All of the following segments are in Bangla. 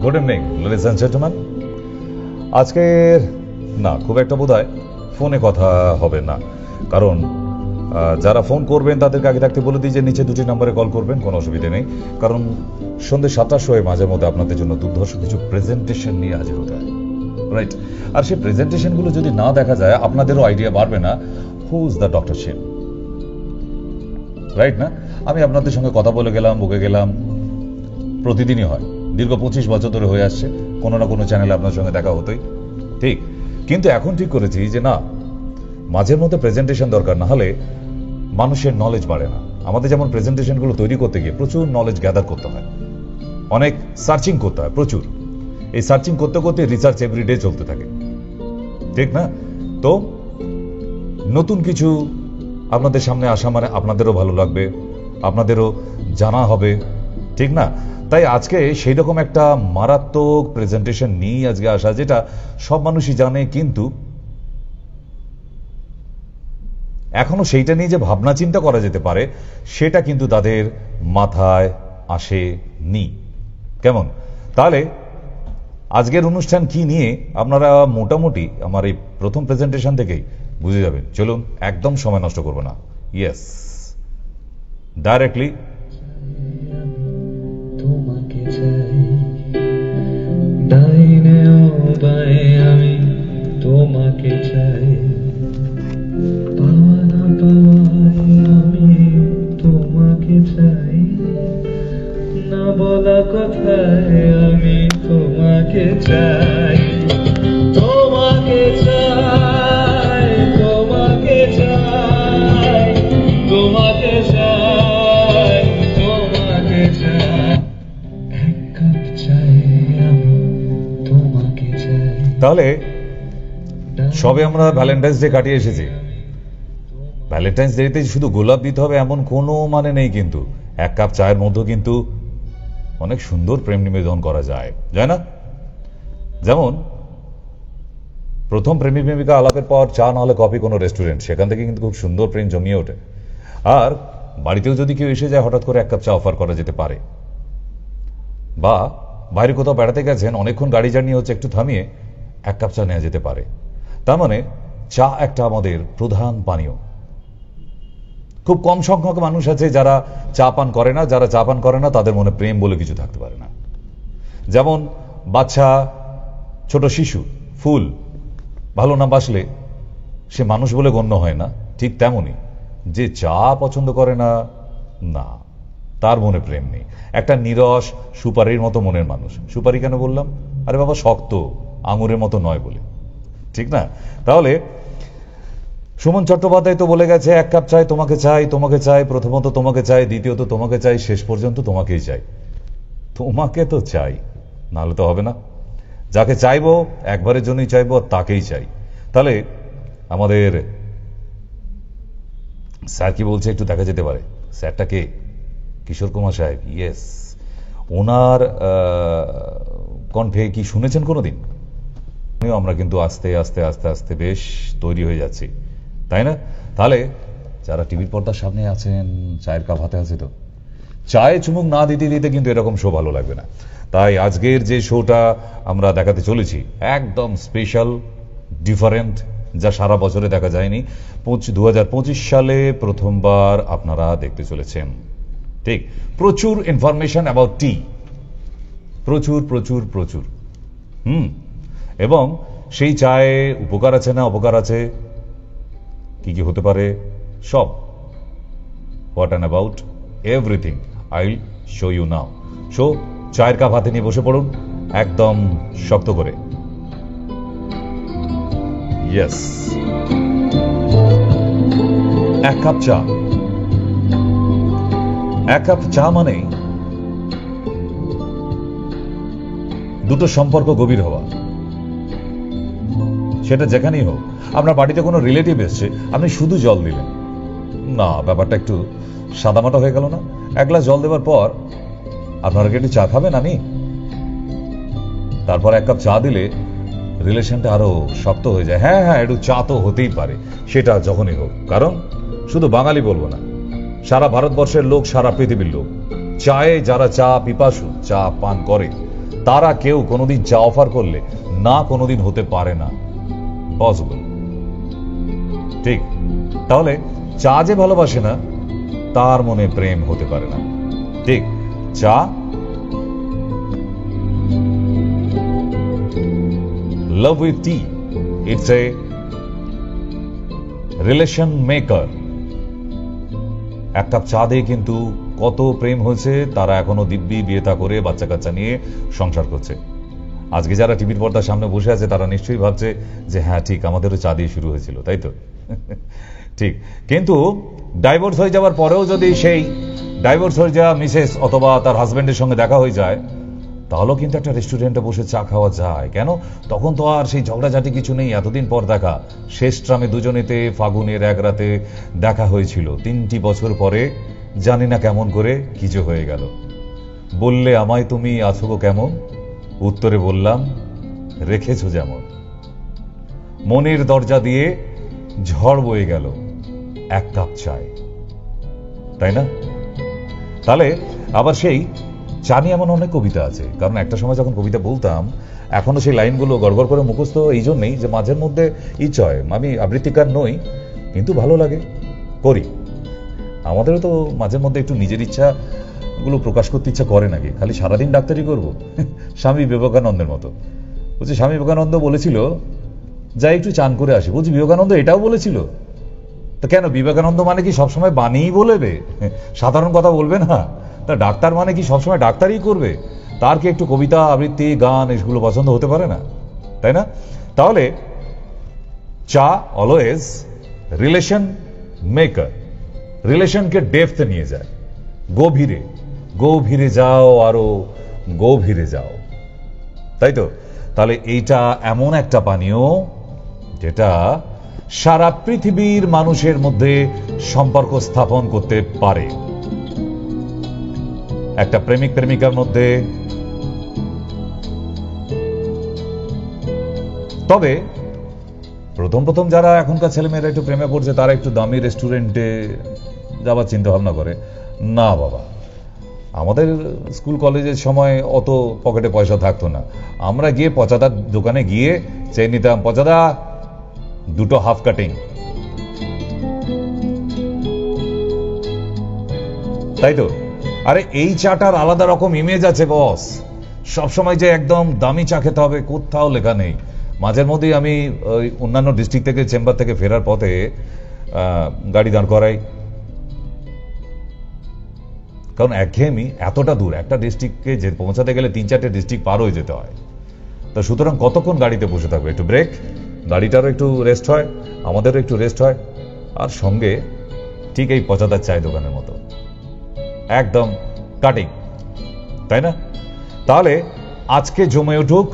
Good evening ladies and gentleman. আজকের না খুব একটা বোধহয় ফোনে কথা হবে না, কারণ যারা ফোন করবেন তাদেরকে আগে থাকতে বলে দিই যে নিচে দুটি নম্বরে কল করবেন, কোনো অসুবিধা নেই। কারণ সন্ধ্যে 7টার সময় মাঝে মধ্যে আপনাদের জন্য দুর্ধর্ষ কিছু প্রেজেন্টেশন নিয়ে হাজির হতে হয়, রাইট? আর সেই প্রেজেন্টেশনগুলো যদি না দেখা যায় আপনাদেরও আইডিয়া বাড়বে না who is the doctor Shiv, right না? আমি আপনাদের সঙ্গে কথা বলে গেলাম, বকে গেলাম, প্রতিদিনই হয়, দীর্ঘ 25 বছর ধরে হয়ে আসছে, কোনো না কোনো চ্যানেলে আপনার সঙ্গে দেখা হতোই, ঠিক। কিন্তু এখন ঠিক করেছি যে না, মাঝের মধ্যে প্রেজেন্টেশন দরকার, না হলে মানুষের নলেজ বাড়ে না। আমাদের যেমন প্রেজেন্টেশনগুলো তৈরি করতে গিয়ে প্রচুর নলেজ গ্যাদার করতে হয়, অনেক সার্চিং করতে হয়, প্রচুর। এই সার্চিং করতে করতে রিসার্চ এভরিডে চলতে থাকে, ঠিক না? তো নতুন কিছু আপনাদের সামনে আসা মানে আপনাদেরও ভালো লাগবে, আপনাদেরও জানা হবে, ঠিক না? তাই আজকে সেই রকম একটা মারাত্মক প্রেজেন্টেশন নিয়ে আজকে আসা, যেটা সব মানুষই জানে, কিন্তু এখনো সেইটা নিয়ে যে ভাবনা চিন্তা করা যেতে পারে সেটা কিন্তু তাদের মাথায় আসেনি। কেমন? তাহলে আজকের অনুষ্ঠান কি নিয়ে আপনারা মোটামুটি আমার এই প্রথম প্রেজেন্টেশন থেকেই বুঝে যাবেন। চলুন, একদম সময় নষ্ট করবো না, ইয়েস, ডাইরেক্টলি তোমাকে চাই, ডাইনে ও বাঁয়ে আমি তোমাকে চাই, পাওয়া না পাওয়ায় আমি তোমাকে চাই, না বলা কথায় আমি তোমাকে চাই, তোমাকে চাই, তোমাকে চাই, তোমাকে চাই, তোমাকে চাই, এক কাপ চাই আমি তোমাকে চাই। তাহলে সবে আমরা ভ্যালেন্টাইন্স ডে কাটিয়ে এসেছি। ভ্যালেন্টাইন্স ডেতে শুধু গোলাপ দিতে হবে এমন কোনো মানে নেই, কিন্তু এক কাপ চায়ের মধ্যে কিন্তু অনেক সুন্দর প্রেম নিবেদন করা যায়, যায় না? যেমন প্রথম প্রেমিক প্রেমিকা আলাপের পর চা না হলে কফি কোনো রেস্টুরেন্ট, সেখান থেকে কিন্তু খুব সুন্দর প্রেম জমিয়ে ওঠে। আর বাড়িতেও যদি কেউ এসে যায় হঠাৎ করে এক কাপ চা অফার করা যেতে পারে, বা বাইরে কোথাও বেড়াতে গেছেন, অনেকক্ষণ গাড়ি জার্নি হচ্ছে, একটু থামিয়ে এক কাপ চা নেওয়া যেতে পারে। তার মানে চা একটা আমাদের প্রধান পানীয়। খুব কম সংখ্যক মানুষ আছে যারা চা পান করে না, যারা চা পান করে না তাদের মনে প্রেম বলে কিছু থাকতে পারে না। যেমন বাচ্চা, ছোট শিশু, ফুল ভালো না বাসলে সে মানুষ বলে গণ্য হয় না, ঠিক তেমনি যে চা পছন্দ করে না, না, তার মনে প্রেম নেই। একটা নিরস সুপারির মতো মনের মানুষ। সুপারি কেন বললাম? আরে বাবা, শক্ত, আঙুরের মতো নয় বলে, ঠিক না? তাহলে সুমন চট্টোপাধ্যায় তো বলে গেছে, এক কাপ চাই, তোমাকে চাই, তোমাকে চাই, প্রথমত তোমাকে চাই, দ্বিতীয়ত তোমাকে চাই, শেষ পর্যন্ত তোমাকেই চাই। তোমাকে তো চাই, নাহলে তো হবে না। যাকে চাইবো একবারের জন্যই চাইবো, তাকেই চাই। তাহলে আমাদের স্যার কি বলছে একটু দেখা যেতে পারে। স্যারটা কে? কিশোর কুমার সাহেব, ইয়েস। ওনার কণ্ঠে কি শুনেছেন কোনোদিন? আমরা কিন্তু আস্তে আস্তে আস্তে আস্তে বেশ তৈরি হয়ে যাচ্ছি, তাই না? তাহলে যারা টিভির পর্দার সামনে আছেন, চায়ের কাপ হাতে আছে তো, চায়ে চুমুক না দিতে দিতে কিন্তু এরকম শো ভালো লাগবে না। তাই আজকের যে শোটা আমরা দেখাতে চলেছি একদম স্পেশাল, ডিফারেন্ট, যা সারা বছরে দেখা যায়নি। 2025 সালে প্রথমবার আপনারা দেখতে চলেছেন, ঠিক? প্রচুর ইনফরমেশন অ্যাবাউট টি, প্রচুর প্রচুর প্রচুর। এবং সেই চায়ে উপকার আছে না অপকার আছে, কি কি হতে পারে, সব, what and about everything I will show you now. So চায়ের কাপ হাতে নিয়ে বসে পড়ুন একদম শক্ত করে, ইয়েস। এক কাপ চা, এক কাপ চা মানেই দুটো সম্পর্ক গভীর হওয়া। সেটা যেখানেই হোক, আপনার বাড়িতে কোনো রিলেটিভ এসছে, আপনি শুধু জল দিলেন না, ব্যাপারটা একটু সাদামাটা হয়ে গেল না? এক গ্লাস জল দেওয়ার পর আপনারা কি একটু চা খাবেন? আমি তারপর এক কাপ চা দিলে রিলেশনটা আরো শক্ত হয়ে যায়। হ্যাঁ হ্যাঁ, একটু চা তো হতেই পারে, সেটা যখনই হোক। কারণ শুধু বাঙালি বলবো না, সারা ভারতবর্ষের লোক, সারা পৃথিবীর লোক, চায়ে যারা চা পিপাসু, চা পান করে, তারা কেউ কোনোদিন চা অফার করলে না কোনোদিন হতে পারে না, পসিবল। ঠিক, তাহলে চা যে ভালোবাসে না তার মনে প্রেম হতে পারে না। ঠিক, চা love with tea, it's a relation maker। এক কাপ চা দিয়ে কিন্তু কত প্রেম হয়েছে, তারা এখনো দিব্যি বিয়েটা করে বাচ্চা কাচ্চা নিয়ে সংসার করছে। আজকে যারা টিভির পর্দার সামনে বসে আছে তারা নিশ্চয়ই ভাবছে যে হ্যাঁ ঠিক, আমাদেরও চা দিয়ে শুরু হয়েছিল, তাই তো? ঠিক, কিন্তু ডাইভোর্স হয়ে যাওয়ার পরেও যদি সেই ডাইভোর্স হয়ে যাওয়া মিসেস অথবা তার হাজবেন্ডের সঙ্গে দেখা হয়ে যায়, তাহলেও কিন্তু একটা রেস্টুরেন্টে বসে চা খাওয়া যায়। কেন? তখন তো আর সেই ঝগড়াঝাটি কিছু নেই, এতদিন পর দেখা। শেষ ট্রামে দুজনেতে ফাগুনের এক রাতে দেখা হয়েছিল, 3টি বছর পরে জানি না কেমন করে কিছু হয়ে গেল। বললে আমায় তুমি আছো গো কেমন, উত্তরে বললাম রেখেছো যেমন। মনের দরজা দিয়ে ঝড় বয়ে গেল এক কাপ চায়, তাই না? তাহলে আবার সেই চা নিয়ে এমন অনেক কবিতা আছে, কারণ একটা সময় যখন কবিতা বলতাম এখনো সেই লাইনগুলো গড়গড় করে মুখস্থ এই জন্যই যে মাঝের মধ্যে ইচ্ছা হয়। আমি আবৃত্তিকার নই, কিন্তু ভালো লাগে, করি। আমাদেরও তো মাঝের মধ্যে একটু নিজের ইচ্ছাগুলো প্রকাশ করতে ইচ্ছা করে নাকি? খালি সারাদিন ডাক্তারি করবো? স্বামী বিবেকানন্দের মতো। বলছি স্বামী বিবেকানন্দ বলেছিল যাই একটু চান করে আসি। বলছি বিবেকানন্দ এটাও বলেছিল? তো কেন, বিবেকানন্দ মানে কি সবসময় বাণীই বলবে, সাধারণ কথা বলবে না? তা ডাক্তার মানে কি সবসময় ডাক্তারই করবে? তার কি একটু কবিতা আবৃত্তি গান এগুলো পছন্দ হতে পারে না, তাই না? তাহলে চা অলওয়েজ রিলেশন মেকার, রিলেশনকে ডেপথে নিয়ে যায়, গভীরে। গভীরে যাও, আরো গভীরে যাও, তাই তো? তাহলে এইটা এমন একটা পানীয় যেটা সারা পৃথিবীর মানুষের মধ্যে সম্পর্ক স্থাপন করতে পারে। একটা প্রেমিক প্রেমিকার মধ্যে। তবে প্রথম প্রথম যারা এখনকার ছেলেমেয়েরা একটু প্রেমে পড়ছে তারা একটু দামি রেস্টুরেন্টে যাবার চিন্তা ভাবনা করে। না বাবা, আমাদের স্কুল কলেজের সময় অত পকেটে পয়সা থাকতো না। আমরা গিয়ে পচাদার দোকানে গিয়ে চেয়ে নিতাম, পচাদা 2টো হাফ কাটিং, তাই তো? আরে এই চাটার আলাদা রকম ইমেজ আছে বস, সবসময় যে একদম দামি চা খেতে হবে কোথাও লেখা নেই। মাঝের মধ্যেই আমি অন্যান্য ডিস্ট্রিক্ট থেকে চেম্বার থেকে ফেরার পথে গাড়ি দাঁড় করাই, কারণ একঘেয়েমি এতটা দূর, একটা ডিস্ট্রিক্টকে যে পৌঁছাতে গেলে 3-4টে ডিস্ট্রিক্ট পার হয়ে যেতে হয়। তো সুতরাং কতক্ষণ গাড়িতে বসে থাকবে? একটু ব্রেক, গাড়িটারও একটু রেস্ট হয়, আমাদেরও একটু রেস্ট হয়, আর সঙ্গে ঠিক এই পচাদার চায়ের দোকানের মতো একদম কাটিং, তাই না? তাহলে আজকে জমে উঠুক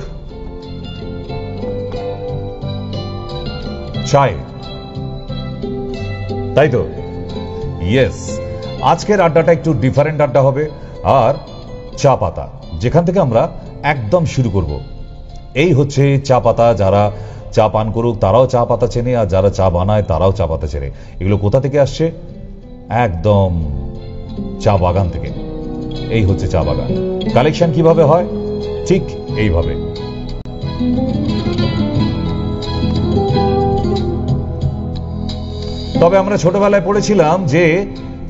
চায়, তাই তো? ইয়েস, আজকের আড্ডাটা একটু ডিফারেন্ট আড্ডা হবে। আর চা পাতা যেখান থেকে আমরা একদম শুরু করব, এই হচ্ছে চা পাতা। যারা চা পান করুক তারাও চা পাতা চেনে, আর যারা চা বানায় তারাও চা পাতা চেনে। এগুলো কোথা থেকে আসছে? একদম চা বাগান থেকে। এই হচ্ছে চা বাগান। কালেকশন কিভাবে হয়? ঠিক এইভাবে। তবে আমরা ছোটবেলায় পড়েছিলাম যে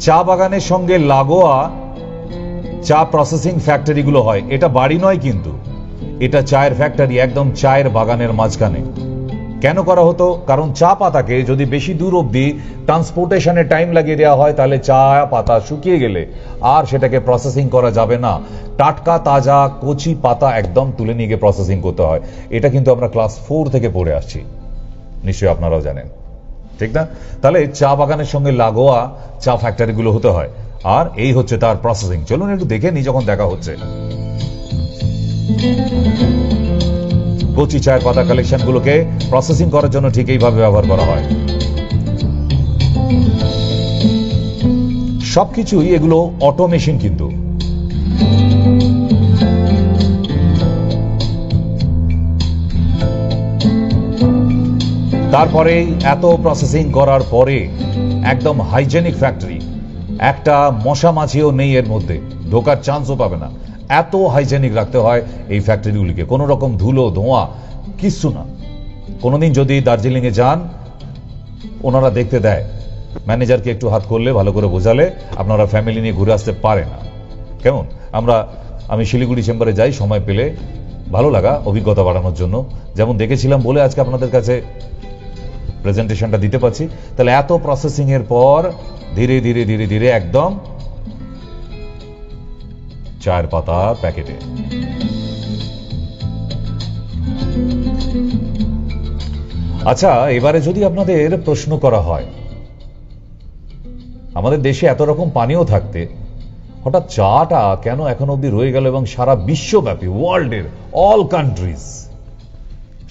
চা বাগানের সঙ্গে লাগোয়া চা প্রসেসিং ফ্যাক্টরিগুলো হয়। এটা বাড়ি নয়, কিন্তু এটা চায়ের ফ্যাক্টরি, একদম চায়ের বাগানের মাঝখানে। কেন করা হতো? কারণ চা পাতাকে যদি বেশি দূর অব্দি ট্রান্সপোর্টেশনে টাইম লাগিয়ে দেওয়া হয় তাহলে চা পাতা শুকিয়ে গেলে আর সেটাকে প্রসেসিং করা যাবে না। টাটকা তাজা কচি পাতা একদম তুলে নিয়ে গিয়ে প্রসেসিং করতে হয়। এটা কিন্তু আমরা ক্লাস 4 থেকে পড়ে আসছি, নিশ্চয়ই আপনারাও জানেন, ঠিক না? তাহলে চা বাগানের সঙ্গে লাগোয়া চা ফ্যাক্টরিগুলো হতে হয়, আর এই হচ্ছে তার প্রসেসিং। চলুন একটু দেখে নি যখন দেখা হচ্ছে। কচি চায়ের পাতা কালেকশনগুলোকে প্রসেসিং করার জন্য ঠিক এইভাবে ব্যবহার করা হয়। সবকিছুই এগুলো অটোমেশন, কিন্তু তারপরে এত প্রসেসিং করার পরে একদম হাইজেনিক ফ্যাক্টরি, একটা মশা মাছিও নেই এর মধ্যে, ঢোকার চান্সও পাবে না। এত হাইজেনিক রাখতে হয় এই ফ্যাক্টরিগুলিকে, কোনো রকম ধুলো ধোঁয়া কিচ্ছু না। কোনোদিন যদি দার্জিলিংয়ে যান, ওনারা দেখতে দেয়, ম্যানেজারকে একটু হাত করলে, ভালো করে বোঝালে আপনারা ফ্যামিলি নিয়ে ঘুরে আসতে পারে না। কেমন? আমি শিলিগুড়ি চেম্বারে যাই সময় পেলে, ভালো লাগা, অভিজ্ঞতা বাড়ানোর জন্য। যেমন দেখেছিলাম বলে আজকে আপনাদের কাছে প্রেজেন্টেশনটা দিতে পারছি। তাহলে এত প্রসেসিং এর পর ধীরে ধীরে ধীরে ধীরে একদম চায়ের পাতা প্যাকেটে। আচ্ছা, এবারে যদি আপনাদের প্রশ্ন করা হয়, আমাদের দেশে এত রকম পানীয় থাকতে হঠাৎ চাটা কেন এখন অব্দি রয়ে গেল এবং সারা বিশ্বব্যাপী, ওয়ার্ল্ডের অল কান্ট্রিজ,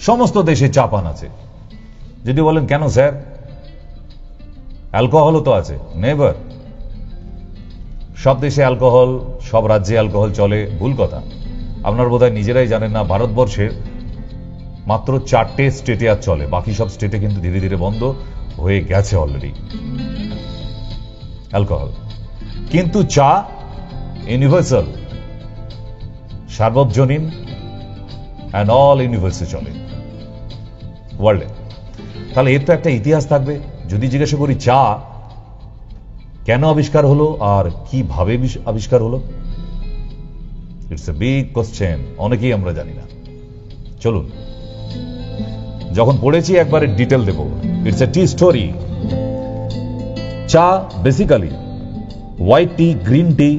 সমস্ত দেশে চা পান আছে? যদি বলেন কেন স্যার, অ্যালকোহলও তো আছে। নেভার। সব দেশে অ্যালকোহল, সব রাজ্যে অ্যালকোহল চলে, ভুল কথা। আপনারা বোধহয় নিজেরাই জানেন না, ভারতবর্ষের মাত্র 4টে স্টেটে আর চলে, বাকি সব স্টেটে কিন্তু ধীরে ধীরে বন্ধ হয়ে গেছে অলরেডি অ্যালকোহল। কিন্তু চা ইউনিভার্সাল, সার্বজনীন, অ্যান্ড অল ইউনিভার্সে চলে ওয়ার্ল্ডে। তাহলে এর তো একটা ইতিহাস থাকবে। যদি জিজ্ঞাসা করি চা কেন আবিষ্কার হলো আর কিভাবে আবিষ্কার হলো, ইটস এ বিগ কোশ্চেন, অনেকেই আমরা জানি না। চলুন, যখন পড়েছি একবারে ডিটেল দেব। It's a tea story. চা basically white tea, green tea,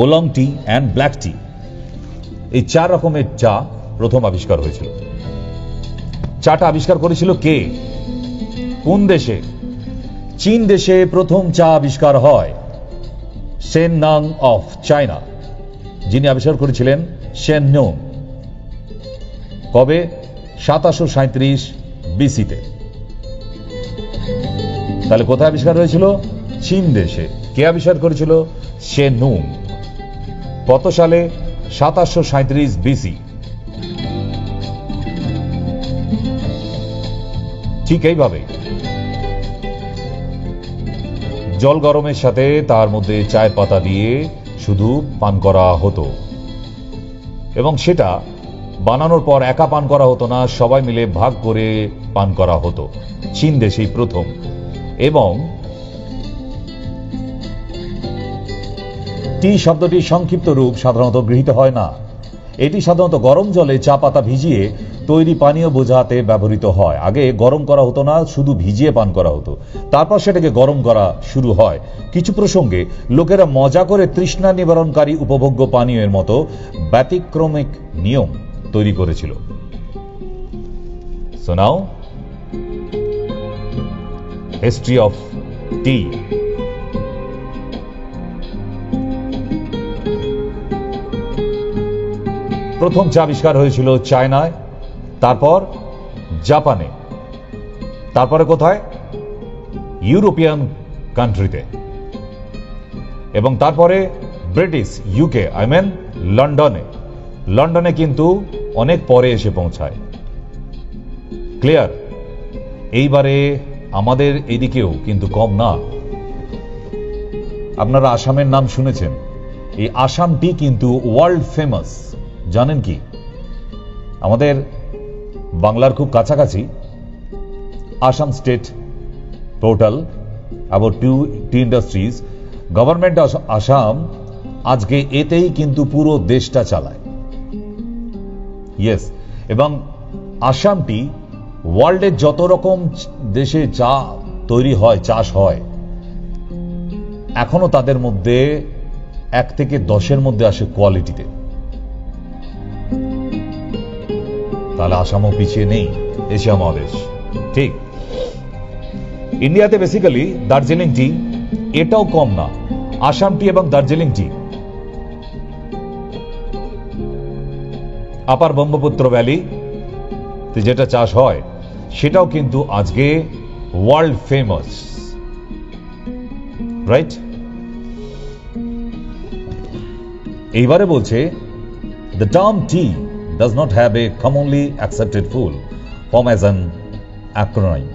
oolong tea and black tea, এই 4 রকমের চা প্রথম আবিষ্কার হয়েছিল। চাটা আবিষ্কার করেছিল কে, কোন দেশে? চীন দেশে প্রথম চা আবিষ্কার হয় সেন নাং অফ চায়না, যিনি আবিষ্কার করেছিলেন শেন নোং। কবে? 1737 বিসিতে। তাহলে কোথায় আবিষ্কার হয়েছিল? চীন দেশে। কে আবিষ্কার করেছিল? Shane Nong. কত সালে? 1737 বিসি। ঠিক এইভাবে জল গরমের সাথে তার মধ্যে চায়ের পাতা দিয়ে শুধু পান করা হতো, এবং সেটা বানানোর পর একা পান করা হতো না, সবাই মিলে ভাগ করে পান করা হতো। চীন দেশেই প্রথম। এবং টি শব্দটির সংক্ষিপ্ত রূপ সাধারণত গৃহীত হয় না। এটি সাধারণত গরম জলে চা পাতা ভিজিয়ে তৈরি পানীয় বোঝাতে ব্যবহৃত হয়। আগে গরম করা হতো না, শুধু ভিজিয়ে পান করা হতো, তারপর সেটাকে গরম করা শুরু হয়। কিছু প্রসঙ্গে লোকেরা মজা করে তৃষ্ণা নিবারণকারী উপভোগ্য পানীয়ের মতো ব্যতিক্রমিক নিয়ম তৈরি করেছিল। সো নাও হিস্ট্রি অফ টি। প্রথম চা আবিষ্কার হয়েছিল চায়নায়, তারপর জাপানে, তারপরে কোথায়? ইউরোপিয়ান কান্ট্রিতে, এবং তারপরে ব্রিটিশ, ইউকে, লন্ডনে। লন্ডনে কিন্তু অনেক পরে এসে পৌঁছায়। ক্লিয়ার? এইবারে আমাদের এদিকেও কিন্তু কম না। আপনারা আসামের নাম শুনেছেন। এই আসাম টি কিন্তু ওয়ার্ল্ড ফেমাস, জানেন কি? আমাদের বাংলার খুব কাছাকাছি Assam state portal, about T industries, government Assam আজকে এতেই কিন্তু পুরো দেশটা চালায়। ইয়েস, এবং আসাম টি ওয়ার্ল্ডের যত রকম দেশে চা তৈরি হয়, চাষ হয়, এখনো তাদের মধ্যে 1 থেকে 10-এর মধ্যে আসে কোয়ালিটিতে। তাহলে আসামও পিছিয়ে নেই এশিয়া মহাদেশ। ঠিক। ইন্ডিয়াতে বেসিক্যালি দার্জিলিং টি, এটাও কম না। আসাম টি এবং দার্জিলিং টি আপার ব্রহ্মপুত্র ভ্যালি যেটা চাষ হয়, সেটাও কিন্তু আজকে ওয়ার্ল্ড ফেমাস, রাইট? এইবারে বলছে the term tea does not have a commonly accepted full form as an acronym.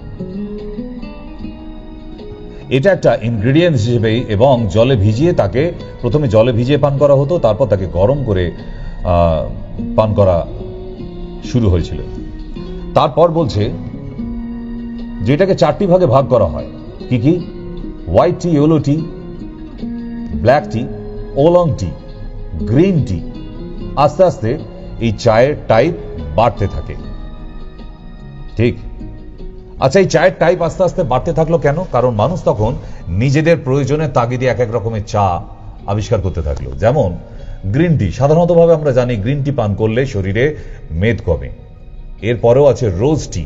এটা একটা ইনগ্রেডিয়েন্টস হিসেবে এবং জলে ভিজিয়ে তাকে প্রথমে জলে ভিজিয়ে পান করা হতো, তারপর তাকে গরম করে পান করা শুরু হয়েছিল। তারপর বলছে যেটাকে 4টি ভাগে ভাগ করা হয়। কি কি? হোয়াইট টি, ইয়েলো টি, ব্ল্যাক টি, ওলং টি, গ্রিন টি। আস্তে আস্তে এই চায়ের টাইপ বাড়তে থাকে। ঠিক। আচ্ছা, এই চায়ের টাইপ আস্তে আস্তে বাড়তে থাকলো কেন? কারণ মানুষ তখন নিজেদের প্রয়োজনের তাগিদে এক এক রকমের চা আবিষ্কার করতে থাকলো। যেমন গ্রিন টি, সাধারণতভাবে আমরা জানি গ্রিন টি পান করলে শরীরে মেদ কমে। এরপরেও আছে রোজ টি।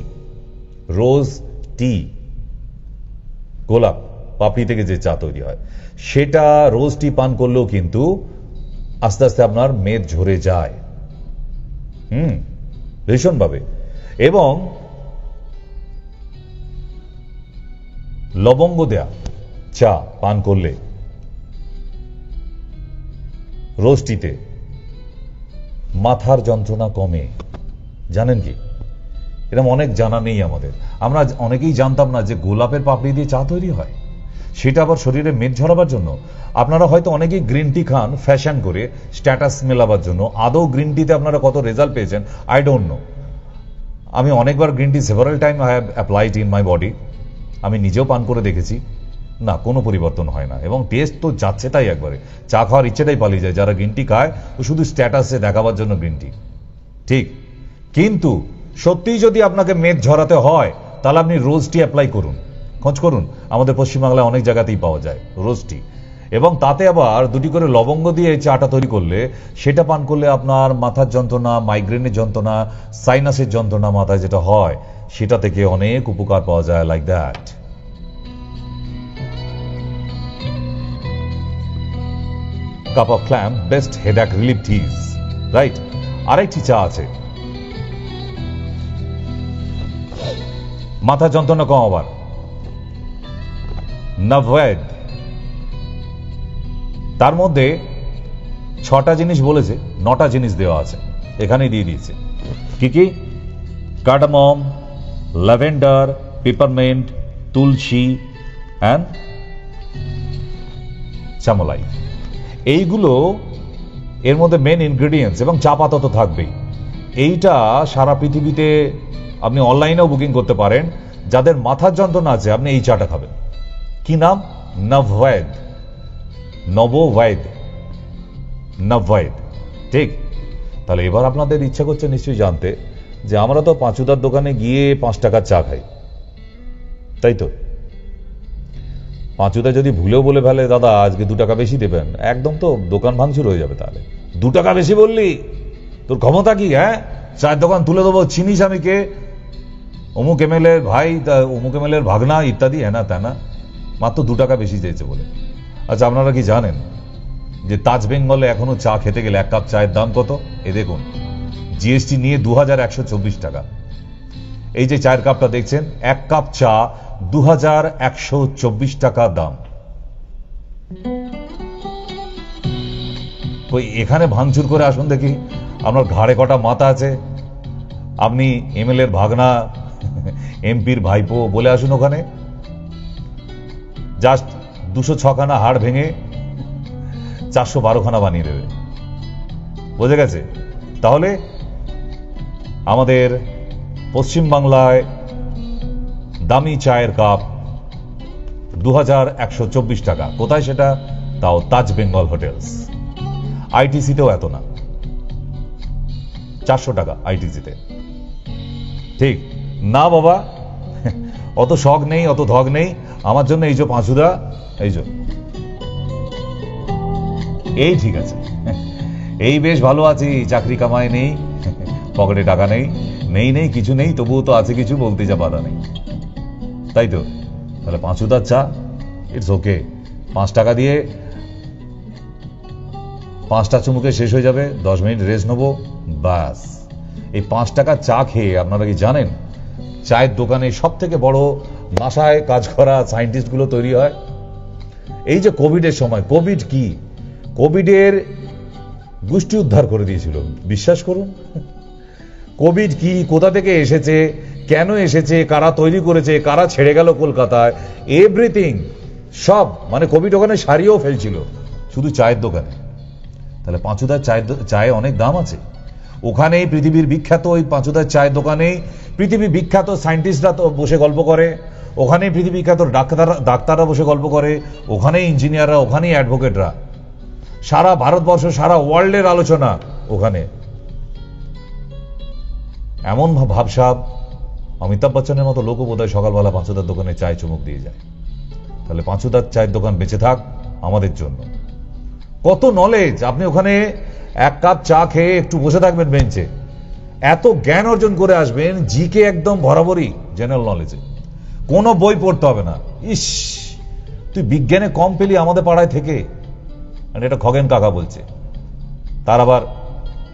রোজ টি, গোলাপ পাপড়ি থেকে যে চা তৈরি হয় সেটা রোজ টি পান করলেও কিন্তু আস্তে আস্তে আপনার মেদ ঝরে যায় ভীষণভাবে। এবং লবঙ্গ দেয়া চা পান করলে রোজ টিতে মাথার যন্ত্রণা কমে। জানেন কি? এরকম অনেক জানা নেই আমাদের। আমরা অনেকেই জানতাম না যে গোলাপের পাপড়ি দিয়ে চা তৈরি হয়, সেটা আবার শরীরে মেদ ঝরাবার জন্য। আপনারা হয়তো অনেকেই গ্রিন টি খান ফ্যাশন করে, স্ট্যাটাস মেলাবার জন্য। আদৌ গ্রিন টিতে আপনারা কত রেজাল্ট পেয়েছেন আই ডোন্ট নো। আমি অনেকবার green tea several time I have applied in my body. আমি নিজেও পান করে দেখেছি, না কোনো পরিবর্তন হয় না, এবং টেস্ট তো যাচ্ছে তাই একবারে। চা খাওয়ার ইচ্ছেটাই পালিয়ে যায়। যারা গ্রিন টি খায় ও শুধু স্ট্যাটাসে দেখাবার জন্য গ্রিন টি। ঠিক, কিন্তু সত্যিই যদি আপনাকে মেদ ঝরাতে হয় তাহলে আপনি রোজ টি অ্যাপ্লাই করুন, খোঁজ করুন। আমাদের পশ্চিমবাংলায় অনেক জায়গাতেই পাওয়া যায় রোজ টি। এবং তাতে আবার 2টি করে লবঙ্গ দিয়ে চাটা তৈরি করলে, সেটা পান করলে আপনার মাথার যন্ত্রণা, মাইগ্রেনের যন্ত্রণা, সাইনাসের যন্ত্রণা মাথায় যেটা হয় সেটা থেকে অনেক উপকার পাওয়া যায়। Like that. Cup of calm, best headache relief teas, right. আরেকটি চা আছে মাথা যন্ত্রণা কমাবার, নাভওয়েড। তার মধ্যে 6টা জিনিস বলেছে, 9টা জিনিস দেওয়া আছে, এখানেই দিয়ে দিয়েছে। কি কি? Cardamom, lavender, peppermint, tulsi and chamomile. এইগুলো এর মধ্যে মেন ইনগ্রেডিয়েন্টস। এবং চা পাতা তো থাকবেই। এইটা সারা পৃথিবীতে আপনি অনলাইনেও বুকিং করতে পারেন। যাদের মাথার যন্ত্রণা আছে আপনি এই চাটা খাবেন। কি নাম? নভওয়েদ। নবওয়েদ, নভওয়েদ। ঠিক। তাহলে এবার আপনাদের ইচ্ছা করছে নিশ্চয়ই জানতে যে আমরা তো পাঁচুদার দোকানে গিয়ে 5 টাকার চা খাই, তাই তো? পাঁচুদা যদি ভুলেও বলে ফেলে দাদা আজকে 2 টাকা বেশি দেবেন, একদম তো দোকান ভাঙচুর হয়ে যাবে। তাহলে 2 টাকা বেশি বললি, তোর ক্ষমতা কি? হ্যাঁ, চায়ের দোকান তুলে দেবো, চিনিস আমি কে, অমুক এমএলএ ভাই, অমুক এমএলএ ভাগনা ইত্যাদি, হ্যাঁ না তা না, মাত্র 2 টাকা বেশি চেয়েছে বলে। আচ্ছা, আপনারা কি জানেন যে তাজ বেঙ্গলে এখনো চা খেতে গেলে 1 কাপ চায়ের দাম কত? এ দেখুন, জিএসটি নিয়ে 2124 টাকা। এই যে চায়ের কাপটা দেখছেন, 1 কাপ চা 2124 টাকা দাম। ওই এখানে ভাঙচুর করে আসুন দেখি, আপনার ঘাড়ে কটা মাথা আছে? আপনি এমএলএর ভাগনা, এমপির ভাইপো বলে আসুন ওখানে, জাস্ট 206 খানা হাড় ভেঙে 412 খানা বানিয়ে দেবে। বোঝা গেছে? তাহলে আমাদের পশ্চিমবাংলায় দামি চায়ের কাপ 2124 টাকা। কোথায় সেটা? তাও তাজ বেঙ্গল হোটেলস। আইটিসিতেও এত না, 400 টাকা আইটিসিতে। ঠিক না বাবা? অত শখ নেই, অত ধগ নেই আমার জন্য। এই যে পাঁচুদা, এই যে এই ঠিক আছে, এই বেশ ভালো আছি, চাকরি কামাই নেই, পকেটে টাকা নেই, নেই কিছু নেই, তবুও তো আছে কিছু, বলতে যা বাধা নেই, তাই তো? তাহলে পাঁচুদার চা, ইটস ওকে। 5 টাকা দিয়ে 5টা চুমুকে শেষ হয়ে যাবে, 10 মিনিট রেস্ট নেবো, ব্যাস। এই 5 টাকার চা খেয়ে আপনারা কি জানেন চায়ের দোকানে সব থেকে বড় নাসায় কাজ করা সায়েন্টিস্ট গুলো তৈরি হয়? এই যে কোভিডের সময়, কোভিড কি, কোভিডের গোষ্ঠী উদ্ধার করে দিয়েছিল, বিশ্বাস করুন। কোভিড কি, কোথা থেকে এসেছে, কেন এসেছে, কারা তৈরি করেছে, কারা ছেড়ে গেল কলকাতায়, এভরিথিং সব, মানে কোভিড ওখানে সারিয়েও ফেলছিল শুধু চায়ের দোকানে। তাহলে পাঁচুদার চায়ে অনেক দাম আছে। ওখানেই পৃথিবীর বিখ্যাত ওই পাঁচুদার চায়ের দোকানেই পৃথিবী বিখ্যাত সায়েন্টিস্টরা তো বসে গল্প করে, ওখানেই পৃথিবী বিখ্যাত ডাক্তাররা বসে গল্প করে, ওখানেই ইঞ্জিনিয়াররা, ওখানেই অ্যাডভোকেটরা, সারা ভারতবর্ষ সারা ওয়ার্ল্ডের আলোচনা ওখানে। এমন ভাবসাব অমিতাভ বচ্চনের মতো লোকও বোধহয় সকালবেলা পাঁচুদার দোকানে চায় চুমুক দিয়ে যায়। তাহলে পাঁচুদার চায়ের দোকান বেঁচে থাক আমাদের জন্য। কত নলেজ! আপনি ওখানে এক কাপ চা খেয়ে একটু বসে থাকবেন বেঞ্চে, এত জ্ঞান অর্জন করে আসবেন, জিকে একদম বরাবরই জেনারেল নলেজে, কোনো বই পড়তে হবে না। ইস, তুই বিজ্ঞানে কম পেলি আমাদের পাড়ায় থেকে। মানে এটা খগেন কাকা বলছে, তার আবার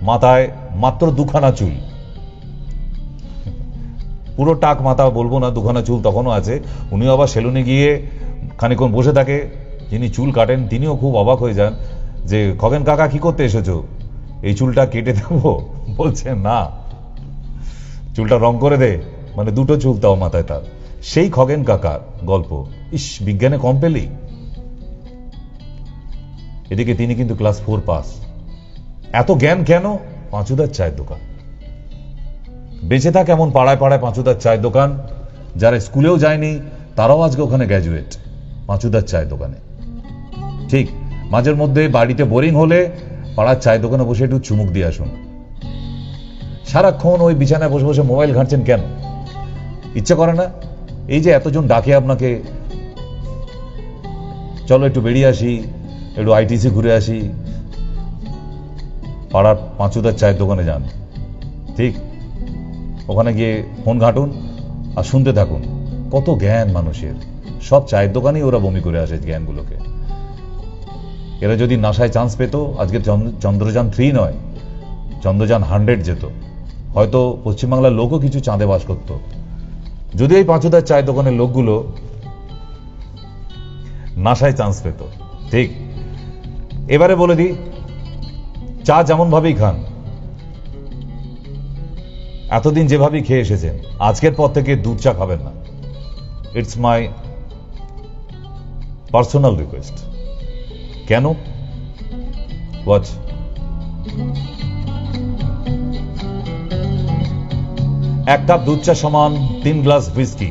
মাথায় মাত্র দুখানা চুল, পুরো টাক মাথা বলবো না, দুখানা চুল তখনও আছে। উনিও আবার সেলুনে গিয়ে খানিকক্ষণ বসে থাকে, যিনি চুল কাটেন তিনিও খুব অবাক হয়ে যান যে খগেন কাকা কি করতে এসেছো, এই চুলটা কেটে দেবো? বলছে না, চুলটা রং করে দে, মানে দুটো চুল তাও মাথায় তার। সেই খগেন কাকার গল্প। ইস, বিজ্ঞানে কম পেলি। এদিকে তিনি কিন্তু ক্লাস 4 পাস। এত জ্ঞান কেন? পাঁচুদার চায়ের দোকান। বেঁচে থাক এমন পাড়ায় পাড়ায় পাঁচুদার চায়ের দোকান। যারা স্কুলেও যায়নি তারাও আজকে ওখানে গ্র্যাজুয়েট, পাঁচুদার চায়ের দোকানে। ঠিক মাঝের মধ্যে বাড়িতে বোরিং হলে পাড়ার চায়ের দোকানে বসে একটু চুমুক দিয়ে আসুন। সারাক্ষণ ওই বিছানায় বসে বসে মোবাইল ঘাঁটছেন কেন? ইচ্ছে করে না? এই যে এতজন ডাকে আপনাকে, চলো একটু বেরিয়ে আসি, একটু আইটিসি ঘুরে আসি, পাড়ার পাঁচুদার চায়ের দোকানে যান। ঠিক, ওখানে গিয়ে ফোন ঘাঁটুন আর শুনতে থাকুন। কত জ্ঞান মানুষের, সব চায়ের দোকানেই ওরা বমি করে আসে জ্ঞানগুলোকে। এরা যদি নাসায় চান্স পেত, আজকে চন্দ্রযান 3 নয়, চন্দ্রযান 100 যেত। হয়তো পশ্চিমবাংলার লোকও কিছু চাঁদে বাস করত, যদি এই পাঁচুদার চায়ের দোকানের লোকগুলো নাসায় চান্স পেত। ঠিক, এবারে বলে দিই, চা যেমন ভাবেই খান, এতদিন যেভাবেই খেয়ে এসেছেন, আজকের পর থেকে দুধ চা খাবেন না। It's my personal request. কেন? ওয়াচ। এক কাপ দুধ চা সমান 3 গ্লাস হুইস্কি।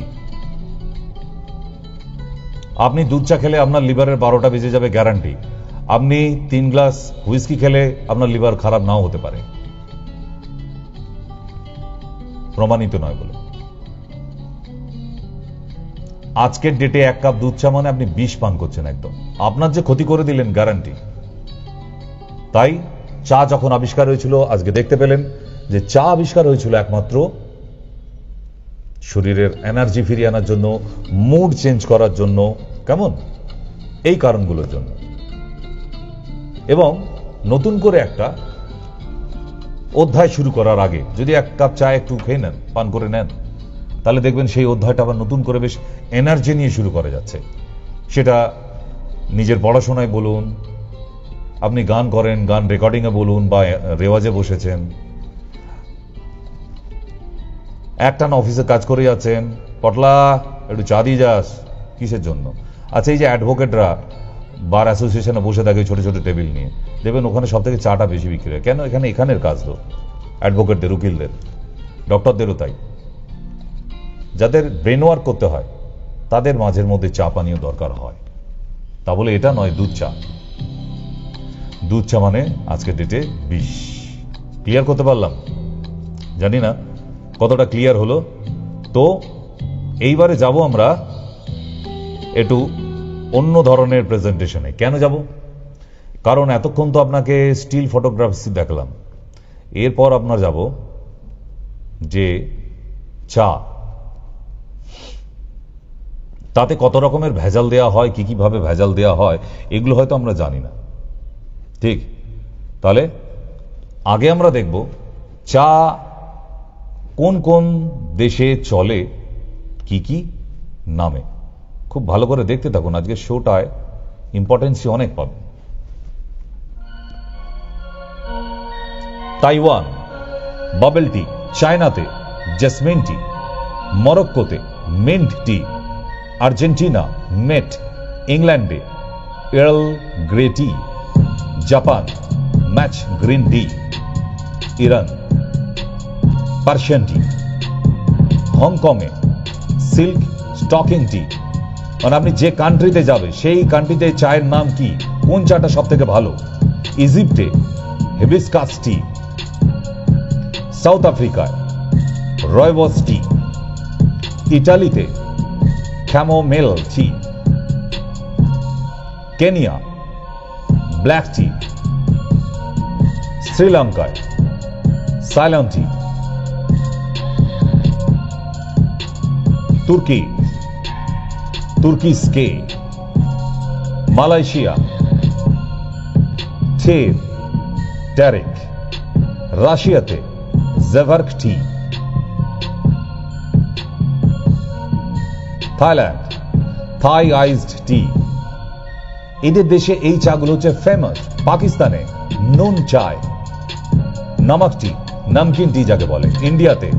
আপনি দুধ চা খেলে আপনার লিভারের 12টা বেজে যাবে, গ্যারান্টি। আপনি 3 গ্লাস হুইস্কি খেলে আপনার লিভার খারাপ নাও হতে পারে, প্রমাণিত নয় বলে। আজকের ডেটে এক কাপ দুধ চা মানে আপনি বিষ পান করছেন একদম, আপনার যে ক্ষতি করে দিলেন, গ্যারান্টি। তাই চা যখন আবিষ্কার হয়েছিল, আজকে দেখতে পেলেন যে চা আবিষ্কার হয়েছিল একমাত্র শরীরের এনার্জি ফিরিয়ে আনার জন্য, মুড চেঞ্জ করার জন্য, কেমন, এই কারণগুলোর জন্য। এবং নতুন করে একটা অধ্যায় শুরু করার আগে যদি এক কাপ চা একটু খেয়ে নেন, পান করে নেন, তাহলে দেখবেন সেই অধ্যায়টা আবার নতুন করে বেশ এনার্জি নিয়ে শুরু করা যাচ্ছে। সেটা নিজের পড়াশোনায় বলুন, আপনি গান করেন, গান রেকর্ডিংয়ে বলুন, বা রেওয়াজে বসেছেন, একটানা অফিসে কাজ করে যাচ্ছেন, পটলা একটু চা দিয়ে যাস, কিসের জন্য? আচ্ছা, এই যে অ্যাডভোকেটরা বার অ্যাসোসিয়েশনে বসে থাকে ছোট ছোট টেবিল নিয়ে, দেখবেন ওখানে সব থেকে চাটা বেশি বিক্রি হয়। কেন? এখানের কাজ তো অ্যাডভোকেটদের, উকিলদের, ডক্টরদেরও তাই। যাদের ব্রেন ওয়ার্ক করতে হয় তাদের মাঝের মধ্যে চা পানীয় দরকার হয়। তা বলে এটা নয় দুধ চা। দুধ চা মানে আজকের ডেটে বিষ। ক্লিয়ার করতে পারলাম? জানি না কতটা ক্লিয়ার হলো। তো এইবারে যাব আমরা একটু অন্য ধরনের প্রেজেন্টেশনে। কেন যাব? কারণ এতক্ষণ তো আপনাকে স্টিল ফটোগ্রাফি দেখলাম, এরপর আপনার যাব যে চা, তাতে কত রকমের ভেজাল দেয়া হয়, কি কিভাবে ভেজাল দেয়া হয়, এগুলো হয়তো আমরা জানি না। ঠিক, তাহলে আগে আমরা দেখব চা কোন কোন দেশে চলে, কি কি নামে। খুব ভালো করে দেখতে থাকুন, আজকের শোটায় ইম্পর্টেন্সই অনেক পাবে। তাইওয়ান বাবেল টি, চায়নাতে জেসমিন টি, মরক্কোতে মিন্ট টি, আর্জেন্টিনা মেট, ইংল্যান্ডে Earl Grey tea, Japan matcha green tea, Iran Persian tea, হংকংয়ে সিল্ক স্টকিং টি। মানে আপনি যে কান্ট্রিতে যাবে সেই কান্ট্রিতে চায়ের নাম কি, কোন চাটা সব থেকে ভালো। ইজিপ্টে হিবিস্কাস টি, সাউথ আফ্রিকায় রয়বস টি, ইটালিতে ক্যামোমেল টি, কেনিয়া ব্ল্যাক টি, শ্রীলঙ্কায় সাইলন টি, তুর্কিস্কে, মালয়েশিয়া টেরেক, রাশিয়াতে জেভার্ক টি, থাইল্যান্ড থাই আইসড টি। এদের দেশে এই চাগুলো হচ্ছে ফেমাস। পাকিস্তানে নুন চায়, নমক টি, নমকিন টি যাকে বলে। ইন্ডিয়াতে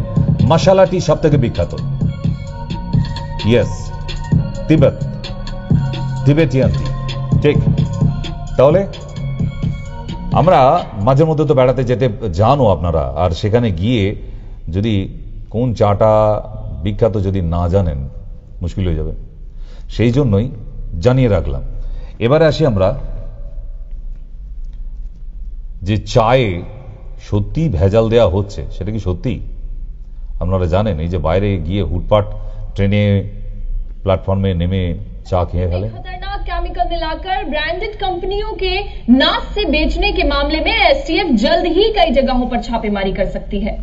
মশালা টি সব থেকে বিখ্যাত। ইয়েস, তিবেটিয়ান টি। ঠিক, তাহলে আমরা মাঝে মধ্যে তো বেড়াতে যেতে জানো আপনারা, আর সেখানে গিয়ে যদি কোন চাটা বিখ্যাত যদি না জানেন মুশকিল হয়ে যাবে, সেই জন্যই জানিয়ে রাখলাম। এবারে আসি আমরা যে চায়ে সত্যি ভেজাল দেয়া হচ্ছে, সেটা কি সত্যি? আপনারা জানেন এই যে বাইরে গিয়ে হুটপাট ট্রেনে प्लेटफॉर्म में नेमे चा किए फैले। खतरनाक केमिकल मिलाकर ब्रांडेड कंपनियों के नाक से बेचने के मामले में एसटीएफ जल्द ही कई जगहों पर छापेमारी कर सकती है।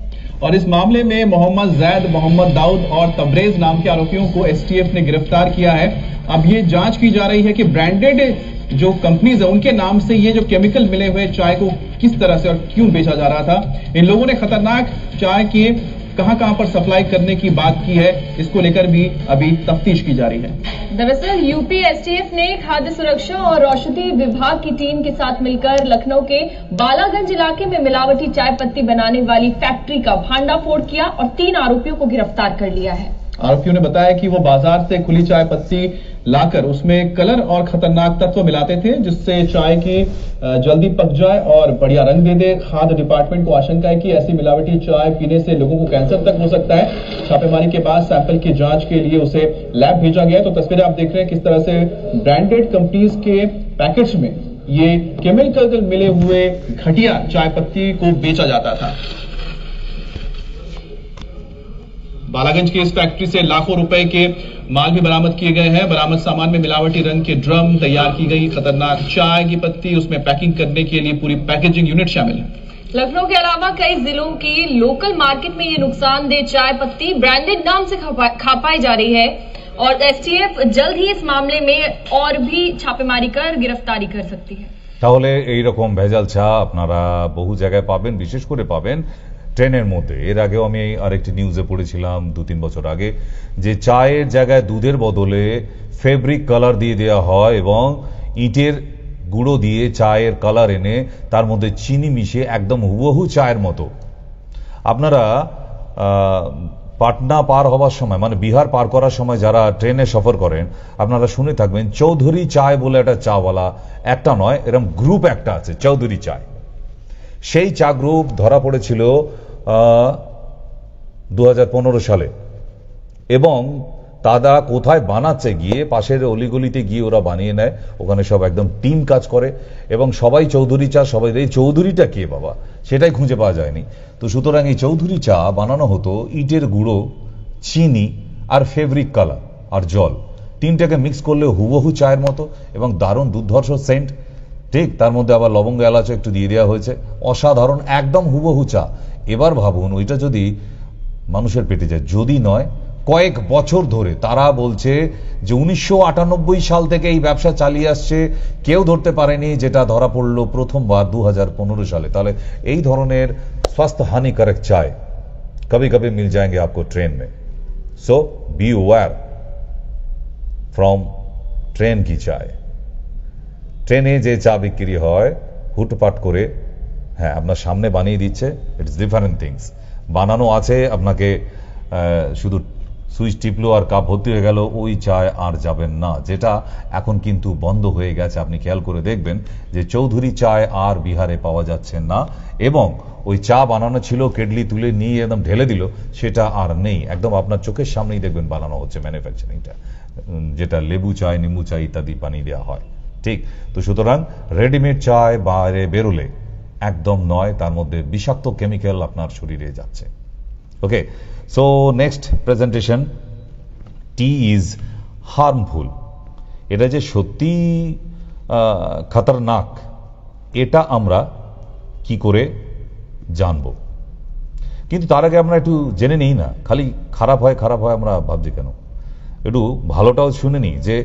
और इस मामले में मोहम्मद जैद, मोहम्मद दाऊद और तबरेज नाम के आरोपियों को एसटीएफ ने गिरफ्तार किया है। अब ये जांच की जा रही है कि ब्रांडेड जो कंपनीज है उनके नाम से ये जो केमिकल मिले हुए चाय को किस तरह से और क्यों बेचा जा रहा था। इन लोगों ने खतरनाक चाय के कहां पर सप्लाई करने की बात की है, इसको लेकर भी अभी तफ्तीश की जा रही है। दरअसल यूपी एसटीएफ ने खाद्य सुरक्षा और औषधि विभाग की टीम के साथ मिलकर लखनऊ के बालागंज इलाके में मिलावटी चाय पत्ती बनाने वाली फैक्ट्री का भांडाफोड़ किया और 3 आरोपियों को गिरफ्तार कर लिया है। आरोपियों ने बताया कि वो बाजार से खुली चाय पत्ती लाकर उसमें कलर और खतरनाक तत्व मिलाते थे, जिससे चाय की जल्दी पक जाए और बढ़िया रंग दे दे। खाद्य डिपार्टमेंट को आशंका है कि ऐसी मिलावटी चाय पीने से लोगों को कैंसर तक हो सकता है। छापेमारी के बाद सैंपल की जांच के लिए उसे लैब भेजा गया। तो तस्वीरें आप देख रहे हैं किस तरह से ब्रांडेड कंपनीज के पैकेट्स में ये केमिकल मिले हुए घटिया चाय पत्ती को बेचा जाता था। बालागंज की इस फैक्ट्री से लाखों रुपए के माल भी बरामद किए गए हैं। बरामद सामान में मिलावटी रंग के ड्रम, तैयार की गई खतरनाक चाय की पत्ती, उसमें पैकिंग करने के लिए पूरी पैकेजिंग यूनिट शामिल है। लखनऊ के अलावा कई जिलों की लोकल मार्केट में ये नुकसानदेह चाय पत्ती ब्रांडेड नाम से खपाई जा रही है और एसटीएफ जल्द ही इस मामले में और भी छापेमारी कर गिरफ्तारी कर सकती है। তাহলে এই রকম ভেজাল চা আপনারা বহু জায়গায় পাবেন, বিশেষ করে পাবেন ট্রেনের মধ্যে। এর আগেও আমি আরেকটি নিউজে পড়েছিলাম 2-3 বছর আগে যে চায়ের জায়গায় দুধের বদলে ফেব্রিক কালার দিয়ে দেওয়া হয় এবং ইটের গুঁড়ো দিয়ে চায়ের কালার এনে তার মধ্যে চিনি মিশিয়ে একদম হুবহু চায়ের মতো। আপনারা পাটনা পার হওয়ার সময় মানে বিহার পার করার সময় যারা ট্রেনে সফর করেন আপনারা শুনে থাকবেন চৌধুরী চায় বলে একটা চাওয়ালা, একটা নয় এরকম গ্রুপ একটা আছে চৌধুরী চায়। সেই চা গ্রুপ ধরা পড়েছিল 2015 সালে এবং তারা কোথায় বানাচ্ছে গিয়ে পাশের অলিগলিতে গিয়ে ওরা বানিয়ে নেয়। ওখানে সব একদম টিম কাজ করে এবং সবাই চৌধুরী চা, সবাই এই চৌধুরীটা কে বাবা সেটাই খুঁজে পাওয়া যায়নি। তো সুতরাং এই চৌধুরী চা বানানো হতো ইটের গুঁড়ো, চিনি আর ফেব্রিক কালার আর জল, তিনটাকে মিক্স করলে হুবহু চায়ের মতো এবং দারুণ দুর্ধর্ষ সেন্ট। ঠিক, তার মধ্যে আবার লবঙ্গ এলাচ একটু দিয়ে দেওয়া হয়েছে, অসাধারণ একদম হুবহু চা। এবার ভাবুন ওইটা যদি মানুষের পেটে যায়, যদি নয় কয়েক বছর ধরে তারা বলছে যে 1998 সাল থেকে এই ব্যবসা চালিয়ে আসছে, কেউ ধরতে পারেনি, যেটা ধরা পড়লো প্রথমবার 2015 সালে। তাহলে এই ধরনের স্বাস্থ্য হানিকারক চায় कभी कभी मिल जाएंगे आपको ट्रेन में। सो बी अवेयर फ्रॉम ट्रेन की चाय। ট্রেনে যে চা বিক্রি হয় হুটপাট করে, হ্যাঁ আপনার সামনে বানিয়ে দিচ্ছে, ইটস ডিফারেন্ট থিংস। বানানো আছে, আপনাকে শুধু সুইচ টিপলো আর কাপ ভর্তি হয়ে গেল, ওই চায় আর যাবেন না, যেটা এখন কিন্তু বন্ধ হয়ে গেছে। আপনি খেয়াল করে দেখবেন যে চৌধুরী চায় আর বিহারে পাওয়া যাচ্ছে না, এবং ওই চা বানানো ছিল কেডলি তুলে নিয়ে একদম ঢেলে দিল, সেটা আর নেই। একদম আপনার চোখের সামনেই দেখবেন বানানো হচ্ছে ম্যানুফ্যাকচারিংটা, যেটা লেবু চায়, নিম্বু চায় ইত্যাদি পানি দেওয়া হয়। ঠিক তো, সুতরাং রেডিমেড চায় বাইরে বেরোলে একদম নয়, তার মধ্যে বিষাক্ত কেমিক্যাল আপনার শরীরে যাচ্ছে। Okay, so next presentation, tea is harmful. এটা যে সত্যি খতরনাক, এটা আমরা কি করে জানবো? কিন্তু তার আগে আমরা একটু জেনে নিই না, খালি খারাপ হয় খারাপ হয় আমরা ভাবছি কেন, একটু ভালোটাও শুনে নিই যে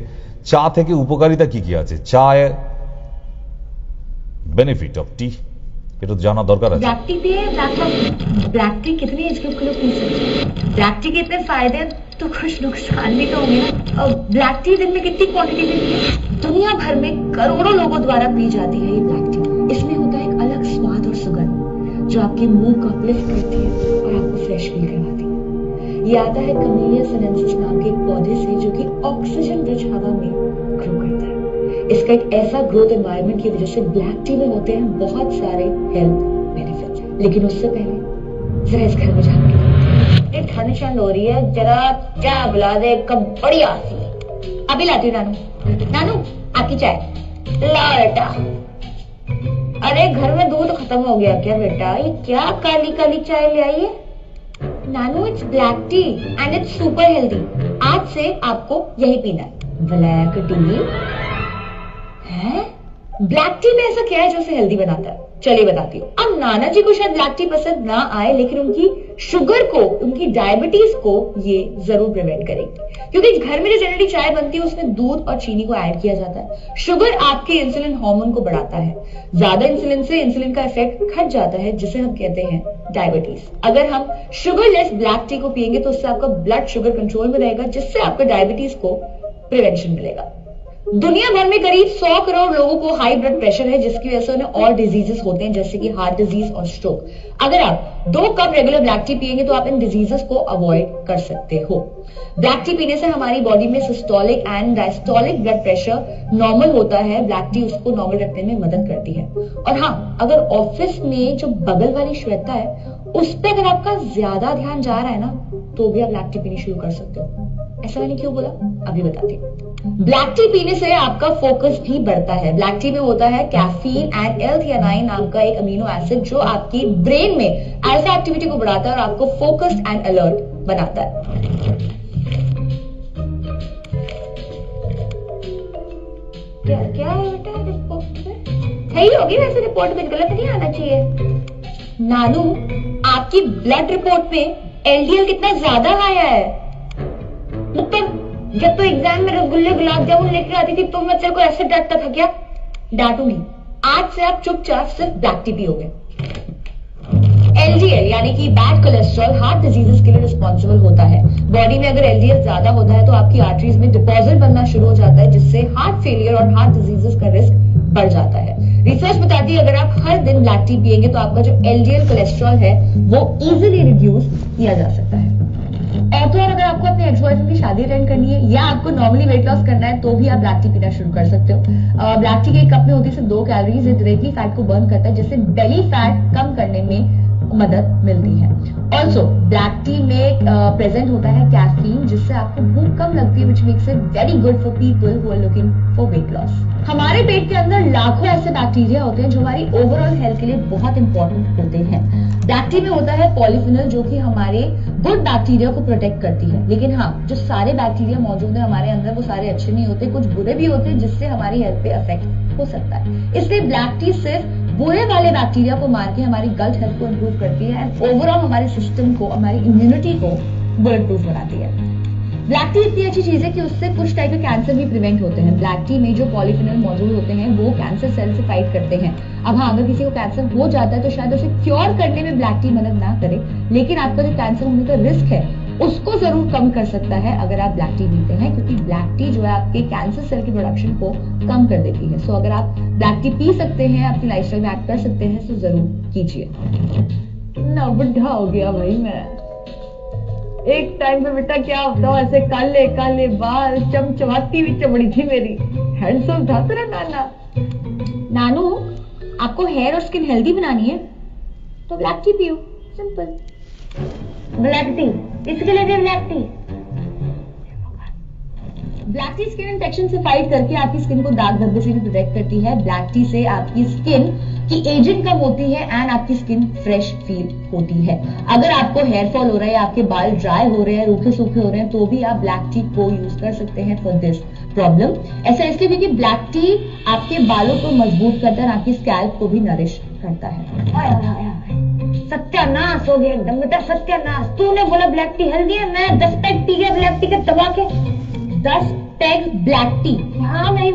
চা থেকে উপকারিতা কি কি আছে, চায় বেনিফিট অফ टी, এটা তো জানা দরকার আছে। ब्लैक टी पिए, ब्लैक टी कितनी एज ग्रुप के लोग पी सकते हैं? ब्लैक टी के इतने फायदे तो कुछ नुकसान भी तो होंगे ना। और ब्लैक टी दिन में कितनी क्वांटिटी में पिए? दुनिया भर में करोड़ों लोगों द्वारा पी जाती है ये ब्लैक टी। इसमें होता है एक अलग स्वाद और सुगंध जो आपके मुंह को अपलिफ्ट करती है और आपको फ्रेश फील करवाती है। ये आता है कमेलिया सिनेंसिस नाम के एक पौधे से जो कि ऑक्सीजन रिच हवा में ग्रो करता है। इसका एक ऐसा ग्रोथ एनवायरनमेंट की वजह से ब्लैक टी में होते हैं बहुत सारे हेल्थ बेनिफिट्स। लेकिन उससे पहले जरा इस घर में जाके ठंड ठंड हो रही है, जरा चाय बुला दे, कब बढ़िया सी। अभी लाती हूँ नानू। नानू आपकी चाय ला बेटा। अरे घर में दूध खत्म हो गया क्या बेटा? ये क्या काली काली चाय ले आई है? नानू it's black tea and it's super healthy. आज से आपको यही पीना है, ब्लैक टी। है ब्लैक टी में ऐसा क्या है जो उसे हेल्दी बनाता है? चलिए बताती हूँ। अब नाना जी को शायद ब्लैक टी पसंद ना आए, लेकिन उनकी शुगर को, उनकी डायबिटीज को ये जरूर प्रिवेंट करेगी, क्योंकि घर में जो जनरली चाय बनती है उसमें दूध और चीनी को ऐड किया जाता है। शुगर आपके इंसुलिन हार्मोन को बढ़ाता है। ज्यादा इंसुलिन से इंसुलिन का इफेक्ट घट जाता है, जिसे हम कहते हैं डायबिटीज। अगर हम शुगरलेस ब्लैक टी को पिएंगे तो उससे आपका ब्लड शुगर कंट्रोल में रहेगा, जिससे आपका डायबिटीज को प्रिवेंशन मिलेगा। दुनिया भर में करीब 100 करोड़ लोगों को हाई ब्लड प्रेशर है, जिसकी वजह से उन्हें और डिजीजेस होते हैं, जैसे कि हार्ट डिजीज और स्ट्रोक। अगर आप 2 कप रेगुलर ब्लैक टी पिएंगे तो आप इन डिजीजेस को अवॉइड कर सकते हो। ब्लैक टी पीने से हमारी बॉडी में systolic and diastolic blood pressure normal होता है। ब्लैक टी उसको नॉर्मल रखने में मदद करती है। और हाँ, अगर ऑफिस में जो बगल वाली श्वेता है उस पर अगर आपका ज्यादा ध्यान जा रहा है ना, तो भी आप ब्लैक टी पीनी शुरू कर सकते हो। ऐसा मैंने क्यों बोला अभी बताती हूँ। ब्लैक टी पीने से आपका फोकस भी बढ़ता है। ब्लैक टी में होता है कैफीन एंड L-theanine नाम का एक अमीनो एसिड, जो आपकी ब्रेन में अल्फा एक्टिविटी को बढ़ाता है और आपको फोकस्ड एंड अलर्ट बनाता है। क्या है बेटा रिपोर्ट में? सही होगी वैसे, रिपोर्ट में गलत नहीं आना चाहिए। नानू, आपकी ब्लड रिपोर्ट में LDL कितना ज्यादा आया है? मतलब जब तो एग्जाम में रसगुल्ले गुलाब जामुन लेकर आती थी तो मैं तेरे को ऐसे डांटता था क्या? डांटूंगी। आज से आप चुपचाप सिर्फ ब्लैक टी पियोगे। LDL यानी कि बैड कोलेस्ट्रॉल हार्ट डिजीजेस के लिए रिस्पॉन्सिबल होता है। बॉडी में अगर LDL ज्यादा होता है तो आपकी आर्टरीज में डिपॉजिट बनना शुरू हो जाता है, जिससे हार्ट फेलियर और हार्ट डिजीजेस का रिस्क बढ़ जाता है। रिसर्च बताती है अगर आप हर दिन ब्लैक टी पिएंगे तो आपका जो LDL कोलेस्ट्रॉल है वो इजीली रिड्यूस किया जा सकता है। और तो और अगर आपको अपने एक्स बॉयफ्रेंड की शादी अटेंड करनी है या आपको नॉर्मली वेट लॉस करना है तो भी आप ब्लैक टी पीना शुरू कर सकते हो। ब्लैक टी के एक कप में होती है सिर्फ 2 कैलोरीज, ये डायरेक्टली फैट को बर्न करता है, जिससे बेली फैट कम करने में मदद मिलती है। ऑल्सो ब्लैक टी में प्रेजेंट होता है कैफीन, जिससे आपको भूख कम लगती है, which makes it very good for people who are looking for weight loss. हमारे पेट के अंदर लाखों ऐसे बैक्टीरिया होते हैं जो हमारी ओवरऑल हेल्थ के लिए बहुत इंपॉर्टेंट होते हैं। ब्लैक टी में होता है पॉलीफिनल, जो कि हमारे गुड बैक्टीरिया को प्रोटेक्ट करती है। लेकिन हाँ, जो सारे बैक्टीरिया मौजूद है हमारे अंदर वो सारे अच्छे नहीं होते, कुछ बुरे भी होते हैं, जिससे हमारी हेल्थ पे अफेक्ट हो सकता है। इसलिए ब्लैक टी सिर्फ बुरे वाले बैक्टीरिया को मार के हमारी गट हेल्थ को इंप्रूव करती है एंड ओवरऑल हमारे सिस्टम को, हमारी इम्यूनिटी को बुलेट प्रूफ बनाती है। ब्लैक टी इतनी अच्छी चीज है कि उससे कुछ टाइप के कैंसर भी प्रिवेंट होते हैं। ब्लैक टी में जो पॉलीफिनल मौजूद होते हैं वो कैंसर सेल से फाइट करते हैं। अब हाँ, अगर किसी को कैंसर हो जाता है तो शायद उसे क्योर करने में ब्लैक टी मदद ना करे, लेकिन आपका जो कैंसर होने का रिस्क है उसको जरूर कम कर सकता है अगर आप ब्लैक टी पीते हैं, क्योंकि ब्लैक टी जो है आपके कैंसर सेल की प्रोडक्शन को कम कर देती है। सो अगर आप ब्लैक टी पी सकते हैं, आपकी लाइफस्टाइल में ऐड कर सकते हैं, तो जरूर कीजिए। ना बुढ़ा हो गया भाई मैं। एक टाइम पे बेटा क्या होता ऐसे काले काले बाल, चमचमाती हुई चमड़ी थी मेरी, हैंडसम था तेरा नाना। नानू, आपको हेयर और स्किन हेल्दी बनानी है तो ब्लैक टी पियो, सिंपल। ब्लैक टी, इसके लिए भी black T. Black T skin infection से फाइट करके आपकी स्किन को दाग धब्बे से भी प्रोटेक्ट करती है। ब्लैक टी से आपकी स्किन की एजिंग कम होती है एंड आपकी स्किन फ्रेश फील होती है। अगर आपको हेयर फॉल हो रहा है, आपके बाल ड्राई हो रहे हैं, रूखे सूखे हो रहे हैं, तो भी आप ब्लैक टी को यूज कर सकते हैं फॉर दिस प्रॉब्लम। ऐसा इसलिए क्योंकि ब्लैक टी आपके बालों को मजबूत करता है, आपकी स्कैल्प को भी नरिश करता है। सत्यानाश हो गया एकदम बेटा, सत्यानाश। तूने बोला ब्लैक टी हेल्दी है, मैं 10 पैक पी गया ब्लैक टी के दबा के। 10 पैक ब्लैक टी? हाँ नहीं,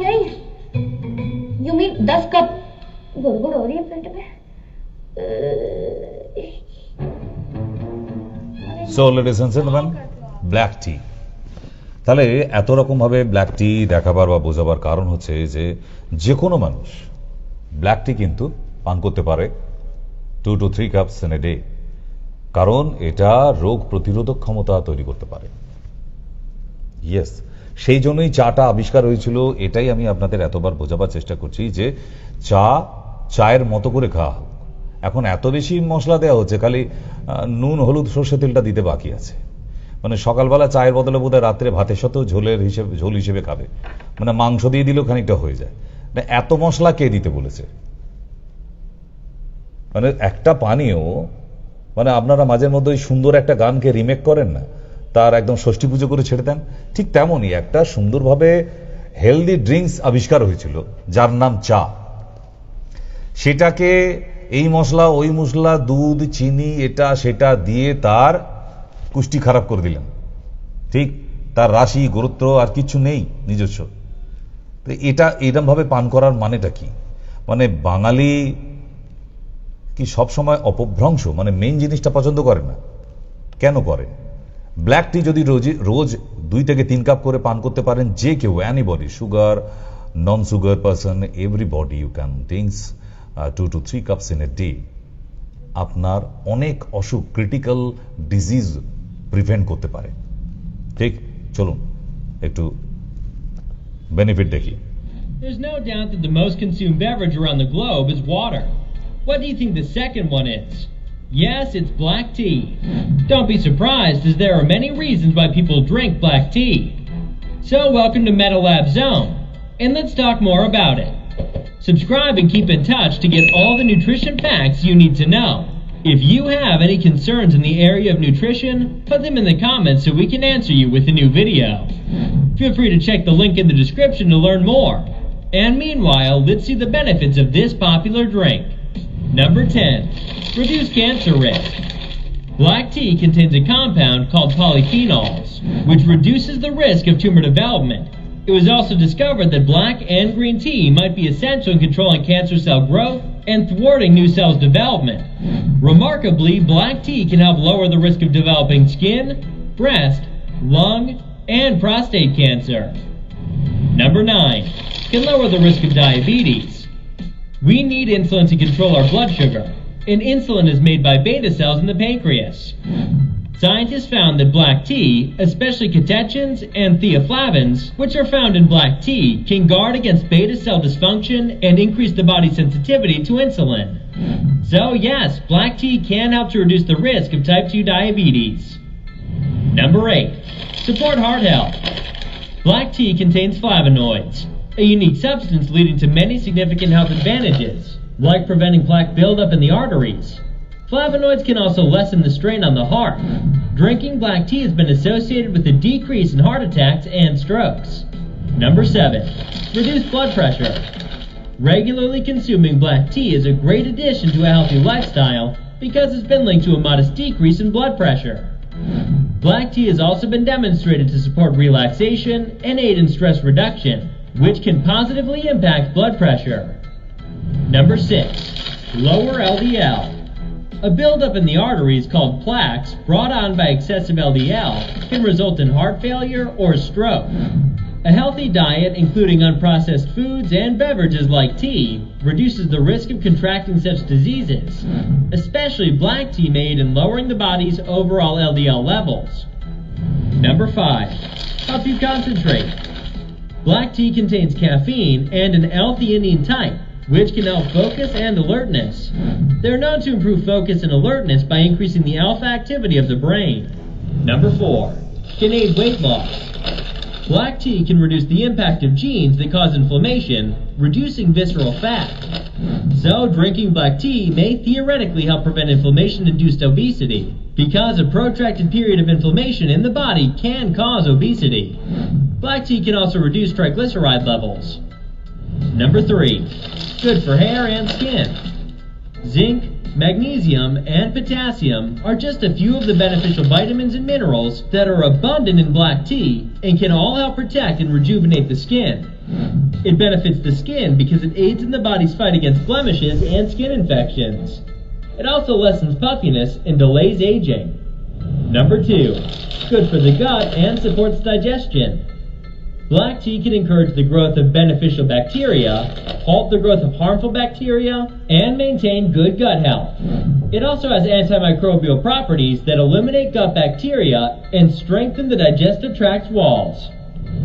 यू मीन 10 कप? गुड़गुड़ हो रही है पेट में। So ladies and gentleman, black tea. তাহলে এত রকম ভাবে ব্ল্যাক টি দেখাবার বা বোঝাবার কারণ হচ্ছে যে কোনো মানুষ ব্ল্যাক টি কিন্তু পান করতে পারে 2 to 3 cups in a day, কারণ এটা রোগ প্রতিরোধক ক্ষমতা তৈরি করতে পারে। ইয়েস, সেই জন্যই চাটা আবিষ্কার হয়েছিল। এটাই আমি আপনাদের এতবার বোঝাবার চেষ্টা করছি যে চায়ের মতো করে খাওয়া হোক। এখন এত বেশি মশলা দেওয়া হচ্ছে, খালি নুন হলুদ সর্ষে তেলটা দিতে বাকি আছে। মানে সকালবেলা চায়ের বদলে বোধহয় রাত্রে ভাতের সাথেও ঝোল হিসেবে খাবে, মানে মাংস দিয়ে দিলেও খানিকটা হয়ে যায়। এত মশলা কে দিতে বলেছে? মানে একটা পানীয়, মানে আপনারা মাঝের মধ্যে ওই সুন্দর একটা গানকে রিমেক করেন না, তার একদম ষষ্ঠী পুজো করে ছেড়ে দেন, ঠিক তেমনই একটা সুন্দরভাবে হেলদি ড্রিঙ্কস আবিষ্কার হয়েছিল যার নাম চা। সেটাকে এই মশলা ওই মশলা, দুধ, চিনি, এটা সেটা দিয়ে তার পুষ্টি খারাপ করে দিলেন। ঠিক, তার রাশি গুরুত্ব আর কিছু নেই নিজস্ব। তো এটা এরকম ভাবে পান করার মানেটা কি? মানে বাঙালি কি সবসময় অপভ্রংশ, মানে মেইন জিনিসটা পছন্দ করে না? কেন করে? ব্ল্যাক টি যদি রোজ 2 থেকে 3 কাপ করে পান করতে পারেন যে কেউ, anybody, sugar, non sugar person, everybody, you can drinks 2 to 3 cups in a day, আপনার অনেক অসুখ, ক্রিটিক্যাল ডিজিজ প্রিভেন্ট করতে পারে। ঠিক, চলুন একটু বেনিফিট দেখি। There's no doubt that the most consumed beverage around the globe is water. What do you think the second one is? Yes, it's black tea. Don't be surprised, as there are many reasons why people drink black tea. So welcome to Metal Lab Zone, and let's talk more about it. Subscribe and keep in touch to get all the nutrition facts you need to know. If you have any concerns in the area of nutrition, put them in the comments so we can answer you with a new video. Feel free to check the link in the description to learn more. And meanwhile, let's see the benefits of this popular drink. Number 10. Reduce cancer risk. Black tea contains a compound called polyphenols, which reduces the risk of tumor development. It was also discovered that black and green tea might be essential in controlling cancer cell growth and thwarting new cells development. Remarkably, black tea can help lower the risk of developing skin, breast, lung, and prostate cancer. Number 9. Can lower the risk of diabetes. We need insulin to control our blood sugar, and insulin is made by beta cells in the pancreas. Scientists found that black tea, especially catechins and theaflavins, which are found in black tea, can guard against beta cell dysfunction and increase the body's sensitivity to insulin. So yes, black tea can help to reduce the risk of type 2 diabetes. Number 8. Support heart health. Black tea contains flavonoids, a unique substance leading to many significant health advantages, like preventing plaque buildup in the arteries. Flavonoids can also lessen the strain on the heart. Drinking black tea has been associated with a decrease in heart attacks and strokes. Number 7. Reduce blood pressure. Regularly consuming black tea is a great addition to a healthy lifestyle because it's been linked to a modest decrease in blood pressure. Black tea has also been demonstrated to support relaxation and aid in stress reduction, which can positively impact blood pressure. Number 6. Lower LDL. A buildup in the arteries called plaques brought on by excessive LDL can result in heart failure or stroke. A healthy diet, including unprocessed foods and beverages like tea, reduces the risk of contracting such diseases, especially black tea made in lowering the body's overall LDL levels. Number 5. Helps you concentrate. Black tea contains caffeine and an L-theanine type, which can help focus and alertness. They're known to improve focus and alertness by increasing the alpha activity of the brain. Number 4. Can aid weight loss. Black tea can reduce the impact of genes that cause inflammation, reducing visceral fat. So, drinking black tea may theoretically help prevent inflammation-induced obesity, because a protracted period of inflammation in the body can cause obesity. Black tea can also reduce triglyceride levels. Number 3. Good for hair and skin. Zinc, magnesium, and potassium are just a few of the beneficial vitamins and minerals that are abundant in black tea and can all help protect and rejuvenate the skin. It benefits the skin because it aids in the body's fight against blemishes and skin infections. It also lessens puffiness and delays aging. Number 2. Good for the gut and supports digestion. Black tea can encourage the growth of beneficial bacteria, halt the growth of harmful bacteria, and maintain good gut health. It also has antimicrobial properties that eliminate gut bacteria and strengthen the digestive tract's walls.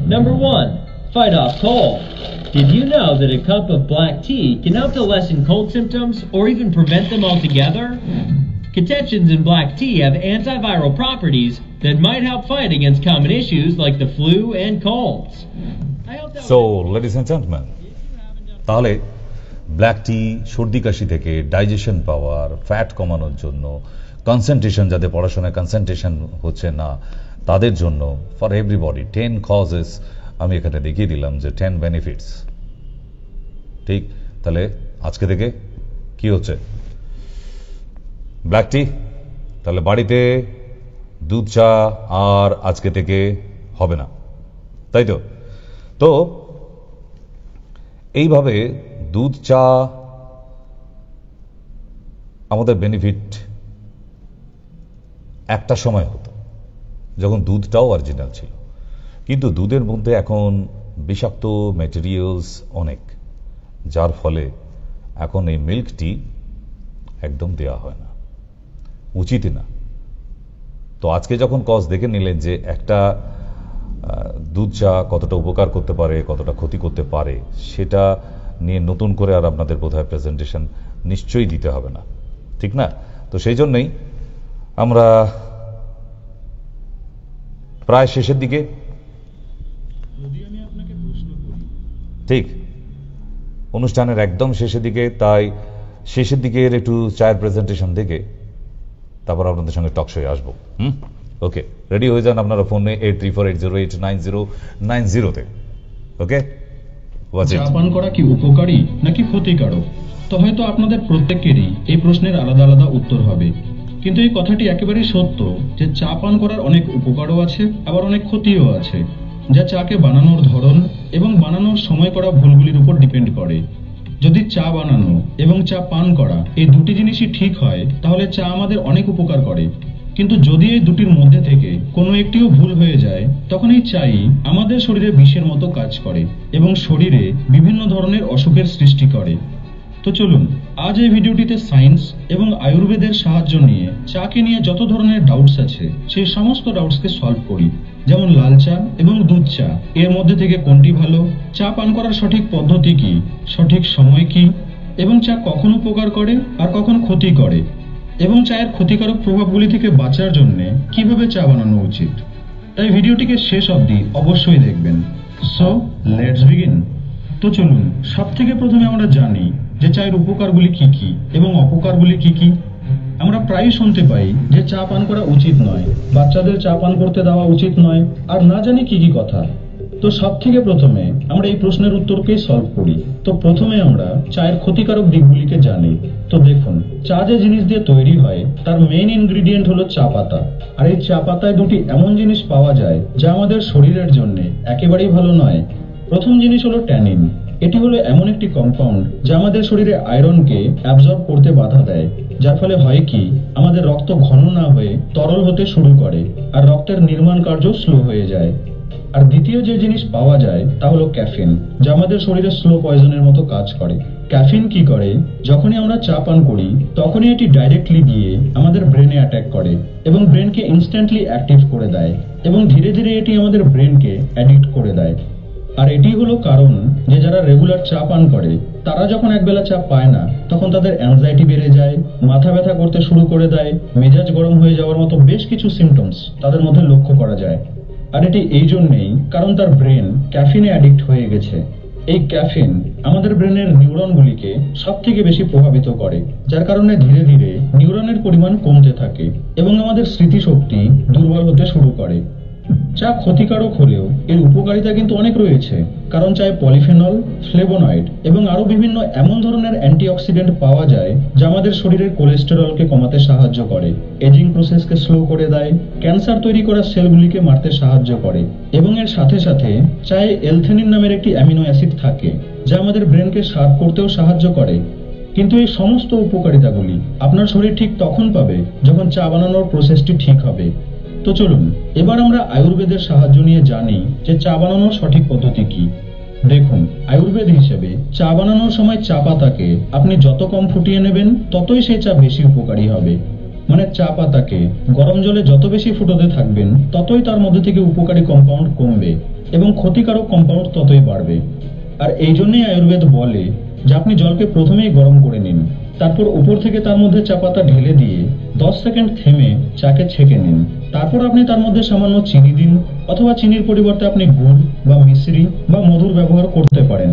Number 1. Fight off cold. Did you know that a cup of black tea can help to lessen cold symptoms or even prevent them altogether? Catechins in black tea have antiviral properties that might help fight against common issues like the flu and colds. So, ladies and gentlemen, তাহলে ব্ল্যাক টি সর্দি কাশি থেকে ডাইজেশন পাওয়ার, ফ্যাট কমানোর জন্য, কনসেন্ট্রেশন, যাদের পড়াশোনায় কনসেন্ট্রেশন হচ্ছে না তাদের জন্য, ফর এভরিবডি 10 কজেস আমি এখানে দেখিয়ে দিলাম যে 10 বেনিফিটস। ঠিক, তাহলে আজকে থেকে কি হচ্ছে? ব্ল্যাক টি, তাহলে বাড়িতে দুধ চা আর আজকে থেকে হবে না, তাই তো? তো এইভাবে দুধ চা আমাদের বেনিফিট একটা সময় হতো যখন দুধটাও অরিজিনাল ছিল, কিন্তু দুধের মধ্যে এখন বিষাক্ত ম্যাটেরিয়ালস অনেক, যার ফলে এখন এই মিল্ক টি একদম দেওয়া হয় না, উচিতই না। তো আজকে যখন কজ দেখে নিলেন যে একটা দুধ চা কতটা উপকার করতে পারে, কতটা ক্ষতি করতে পারে, সেটা নিয়ে নতুন করে আর আপনাদের বোধহয় প্রেজেন্টেশন নিশ্চয়ই দিতে হবে না, ঠিক না? তো সেই জন্যই আমরা প্রায় শেষের দিকে, ঠিক অনুষ্ঠানের একদম শেষের দিকে, তাই শেষের দিকের একটু চায়ের প্রেজেন্টেশন দেখে তারপর আপনাদের সঙ্গে টক শোয়ে আসবো। ওকে, রেডি হয়ে যান আপনারা ফোনে 8348089090 ওকে। চা পান করা কি উপকারী নাকি ক্ষতিকারক? তো হয়তো আপনাদের প্রত্যেকেরই এই প্রশ্নের আলাদা আলাদা উত্তর হবে, কিন্তু এই কথাটি একেবারেই সত্য যে চা পান করার অনেক উপকারও আছে, আবার অনেক ক্ষতিও আছে, যা চাকে বানানোর ধরন এবং বানানোর সময় করা ভুলগুলির উপর ডিপেন্ড করে। যদি চা বানানো এবং চা পান করা এই দুটি জিনিসই ঠিক হয় তাহলে চা আমাদের অনেক উপকার করে, কিন্তু যদি এই দুটির মধ্যে থেকে কোনো একটিও ভুল হয়ে যায় তখন এই চাই আমাদের শরীরে বিষের মতো কাজ করে এবং শরীরে বিভিন্ন ধরনের অসুখের সৃষ্টি করে। তো চলুন আজ এই ভিডিওটিতে সায়েন্স এবং আয়ুর্বেদের সাহায্য নিয়ে চাকে নিয়ে যত ধরনের ডাউটস আছে সেই সমস্ত ডাউটসকে সলভ করি। যেমন লাল চা এবং দুধ চা, এর মধ্যে থেকে কোনটি ভালো, চা পান করার সঠিক পদ্ধতি কি, সঠিক সময় কি, এবং চা কখন উপকার করে আর কখন ক্ষতি করে, এবং চায়ের ক্ষতিকারক প্রভাবগুলি থেকে বাঁচার জন্য কিভাবে চা বানানো উচিত। তাই ভিডিওটিকে শেষ অবধি অবশ্যই দেখবেন। So let's begin. তো চলুন সব থেকে প্রথমে আমরা জানি যে চায়ের উপকারগুলি কি কি এবং অপকারগুলি কি কি। আমরা প্রায়ই শুনতে পাই যে চা পান করা উচিত নয়, বাচ্চাদের চা পান করতে দেওয়া উচিত নয়, আর না জানি কি কি কথা। তো সব থেকে প্রথমে আমরা এই প্রশ্নের উত্তরকেই সলভ করি। তো প্রথমে আমরা চায়ের ক্ষতিকারক দিকগুলিকে জানি। তো দেখুন, চা যে জিনিস দিয়ে তৈরি হয় তার মেইন ইনগ্রিডিয়েন্ট হলো চা পাতা, আর এই চা পাতায় দুটি এমন জিনিস পাওয়া যায় যা আমাদের শরীরের জন্য একেবারেই ভালো নয়। প্রথম জিনিস হলো ট্যানিন। এটি হলো এমন একটি কম্পাউন্ড যা আমাদের শরীরে আয়রনকে অ্যাবজর্ব করতে বাধা দেয়, যার ফলে হয় কি আমাদের রক্ত ঘন না হয়ে তরল হতে শুরু করে আর রক্তের নির্মাণ কার্য স্লো হয়ে যায়। আর দ্বিতীয় যে জিনিস পাওয়া যায় তা হলো ক্যাফিন, যা আমাদের শরীরে স্লো পয়জনের মতো কাজ করে। ক্যাফিন কি করে, যখনই আমরা চা পান করি তখনই এটি ডাইরেক্টলি গিয়ে আমাদের ব্রেনে অ্যাটাক করে এবং ব্রেনকে ইনস্ট্যান্টলি অ্যাক্টিভ করে দেয়। এবং ধীরে ধীরে এটি আমাদের ব্রেনকে অ্যাডিক্ট করে দেয়। আর এটি হলো কারণ যে যারা রেগুলার চা পান করে তারা যখন একবেলা চা পায় না তখন তাদের অ্যাংজাইটি বেড়ে যায়, মাথা ব্যথা করতে শুরু করে দেয়, মেজাজ গরম হয়ে যাওয়ার মতো বেশ কিছু সিমটমস তাদের মধ্যে লক্ষ্য করা যায়। আর এটি এই জন্যেই কারণ তার ব্রেন ক্যাফিনে অ্যাডিক্ট হয়ে গেছে। এই ক্যাফিন আমাদের ব্রেনের নিউরনগুলিকে সব থেকে বেশি প্রভাবিত করে, যার কারণে ধীরে ধীরে নিউরনের পরিমাণ কমতে থাকে এবং আমাদের স্মৃতিশক্তি দুর্বল হতে শুরু করে। চা ক্ষতিকারক হলেও এর উপকারিতা কিন্তু অনেক রয়েছে, কারণ চায়ে পলিফেনল, ফ্লেভোনয়েড এবং আরো বিভিন্ন এমন ধরনের অ্যান্টিঅক্সিডেন্ট পাওয়া যায় যা আমাদের শরীরের কোলেস্টেরলকে কমাতে সাহায্য করে, এজিং প্রসেসকে স্লো করে দেয়, ক্যান্সার তৈরি করা সেলগুলিকে মারতে সাহায্য করে এবং এর সাথে সাথে চায়ে এলথেনিন নামের একটি অ্যামিনো অ্যাসিড থাকে যা আমাদের ব্রেনকে শার্প করতেও সাহায্য করে। কিন্তু এই সমস্ত উপকারিতাগুলি আপনার শরীর ঠিক তখন পাবে যখন চা বানানোর প্রসেসটি ঠিক হবে। তো চলুন এবার আমরা আয়ুর্বেদের সাহায্য নিয়ে জানি যে চা বানানোর সঠিক পদ্ধতি কি। দেখুন, আয়ুর্বেদ হিসেবে চা বানানোর সময় চা পাতাকে আপনি যত কম ফুটিয়ে নেবেন ততই সেই চা বেশি উপকারী হবে। মানে চা পাতাকে গরম জলে যত বেশি ফুটোতে থাকবেন ততই তার মধ্যে থেকে উপকারী কম্পাউন্ড কমবে এবং ক্ষতিকারক কম্পাউন্ড ততই বাড়বে। আর এই জন্যই আয়ুর্বেদ বলে যে আপনি জলকে প্রথমেই গরম করে নিন, তারপর উপর থেকে তার মধ্যে চা পাতা ঢেলে দিয়ে 10 সেকেন্ড থেমে চাকে ছেঁকে নিন। তারপর আপনি তার মধ্যে সামান্য চিনি দিন, অথবা চিনির পরিবর্তে আপনি গুড় বা মিশ্রি বা মধুর ব্যবহার করতে পারেন।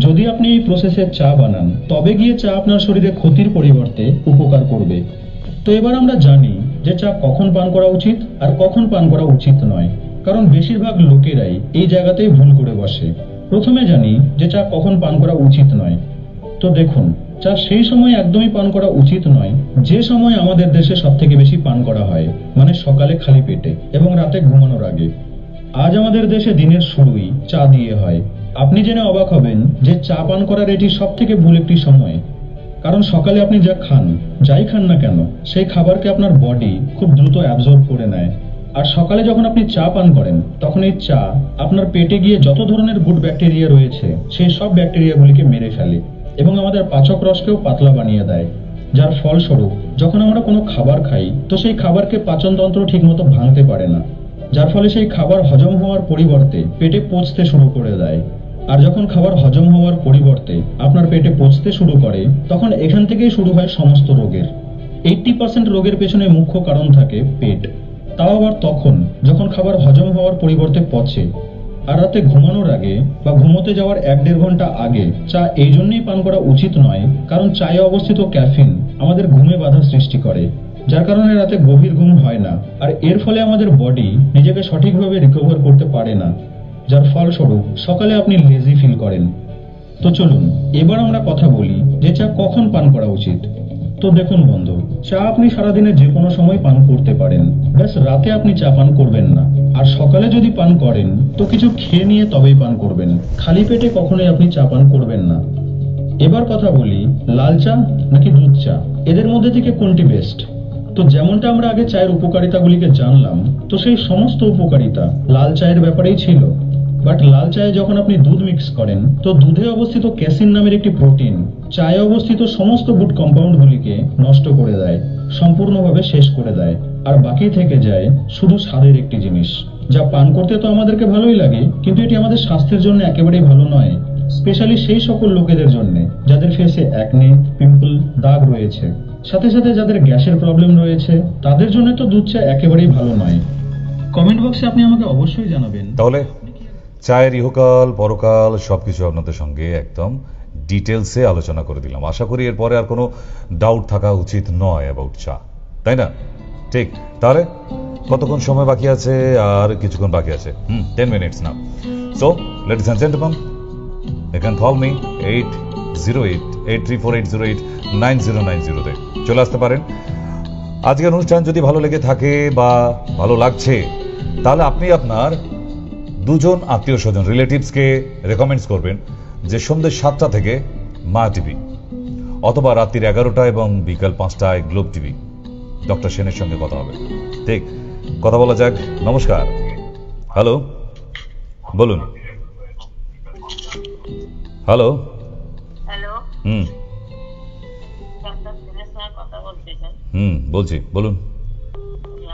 যদি আপনি এই প্রসেসে চা বানান তবে গিয়ে চা আপনার শরীরে ক্ষতির পরিবর্তে উপকার করবে। তো এবার আমরা জানি যে চা কখন পান করা উচিত আর কখন পান করা উচিত নয়, কারণ বেশিরভাগ লোকেরাই এই জায়গাতেই ভুল করে বসে। প্রথমে জানি যে চা কখন পান করা উচিত নয়। তো দেখুন, চা সেই সময় একদমই পান করা উচিত নয় যে সময় আমাদের দেশে সব থেকে বেশি পান করা হয়, মানে সকালে খালি পেটে এবং রাতে ঘুমানোর আগে। আজ আমাদের দেশে দিনের শুরুই চা দিয়ে হয়। আপনি জেনে অবাক হবেন যে চা পান করার এটি সব থেকে ভুল একটি সময়, কারণ সকালে আপনি যা খান, যাই খান না কেন, সেই খাবারকে আপনার বডি খুব দ্রুত অ্যাবজর্ব করে নেয়। আর সকালে যখন আপনি চা পান করেন তখন এই চা আপনার পেটে গিয়ে যত ধরনের গুড ব্যাকটেরিয়া রয়েছে সেই সব ব্যাকটেরিয়াগুলিকে মেরে ফেলে এবং আমাদের পাচক রসকেও পাতলা বানিয়ে দেয়, যার ফলস্বরূপ যখন আমরা কোনো খাবার খাই তো সেই খাবারকে পাচনতন্ত্র ঠিকমতো ভাঙতে পারে না, যার ফলে সেই খাবার হজম হওয়ার পরিবর্তে পেটে পচতে শুরু করে দেয়। আর যখন খাবার হজম হওয়ার পরিবর্তে আপনার পেটে পচতে শুরু করে তখন এখান থেকেই শুরু হয় সমস্ত রোগের। 80% রোগের পেছনে মুখ্য কারণ থাকে পেট, তাও আবার তখন যখন খাবার হজম হওয়ার পরিবর্তে পচে। আর রাতে ঘুমানোর আগে বা ঘুমোতে যাওয়ার 1-1.5 ঘন্টা আগে চা এই জন্যই পান করা উচিত নয়, কারণ চায়ে অবস্থিত ক্যাফিন আমাদের ঘুমে বাধা সৃষ্টি করে, যার কারণে রাতে গভীর ঘুম হয় না। আর এর ফলে আমাদের বডি নিজেকে সঠিকভাবে রিকভার করতে পারে না, যার ফলস্বরূপ সকালে আপনি লেজি ফিল করেন। তো চলুন এবার আমরা কথা বলি যে চা কখন পান করা উচিত। তো দেখুন বন্ধু, চা আপনি সারাদিনে যে কোনো সময় পান করতে পারেন, ব্যাস রাতে আপনি চা পান করবেন না। আর সকালে যদি পান করেন তো কিছু খেয়ে নিয়ে তবেই পান করবেন, খালি পেটে কখনোই আপনি চা পান করবেন না। এবার কথা বলি লাল চা নাকি দুধ চা, এদের মধ্যে থেকে কোনটি বেস্ট। তো যেমনটা আমরা আগে চায়ের উপকারিতাগুলিকে জানলাম, তো সেই সমস্ত উপকারিতা লাল চায়ের ব্যাপারেই ছিল। বাট লাল চায়ে যখন আপনি দুধ মিক্স করেন তো দুধে অবস্থিত ক্যাসিন নামের একটি প্রোটিন চায়ে অবস্থিত সমস্ত গুড কম্পাউন্ডগুলিকে নষ্ট করে দেয়, সম্পূর্ণভাবে শেষ করে দেয়। আর বাকি থেকে যায় শুধু স্বাদের একটি জিনিস, যা পান করতে তো আমাদেরকে ভালোই লাগে, কিন্তু এটি আমাদের স্বাস্থ্যের জন্য একেবারেই ভালো নয়, স্পেশালি সেই সকল লোকেদের জন্য যাদের ফেসে অ্যাকনে, পিম্পল, দাগ রয়েছে, সাথে সাথে যাদের গ্যাসের প্রবলেম রয়েছে, তাদের জন্য তো দুধ চা একেবারেই ভালো নয়। কমেন্ট বক্সে আপনি আমাকে অবশ্যই জানাবেন। তাহলে চায়ের ইহকাল পরকাল সবকিছু আপনাদের সঙ্গে একদম ডিটেলসে আলোচনা করে দিলাম। আশা করি এরপরে আর কোনো ডাউট থাকা উচিত নয় অ্যাবাউট চা, তাই না? ঠিক, তাহলে কতক্ষণ সময় বাকি আছে? আর কিছুক্ষণ বাকি আছে, 10 মিনিটস না। So ladies and gentleman, you can call me 808834808909 তে চলে আসতে পারেন। আজকের অনুষ্ঠান যদি ভালো লেগে থাকে বা ভালো লাগছে, তাহলে আপনি আপনার 2 আত্মীয় স্বজন রিলেটিভসকে রেকমেন্ডস করবেন যে সন্ধ্যে 7টা থেকে মা টিভি, অথবা রাত্রির 11টা এবং বিকাল 5টায় গ্লোব টিভি, ডক্টর সেনের সঙ্গে কথা হবে। ঠিক, কথা বলা যাক। নমস্কার, হ্যালো, বলুন। হ্যালো হ্যালো, হুম ডাক্তার সেনের সঙ্গে কথা বলতে চাই। বলছি, বলুন।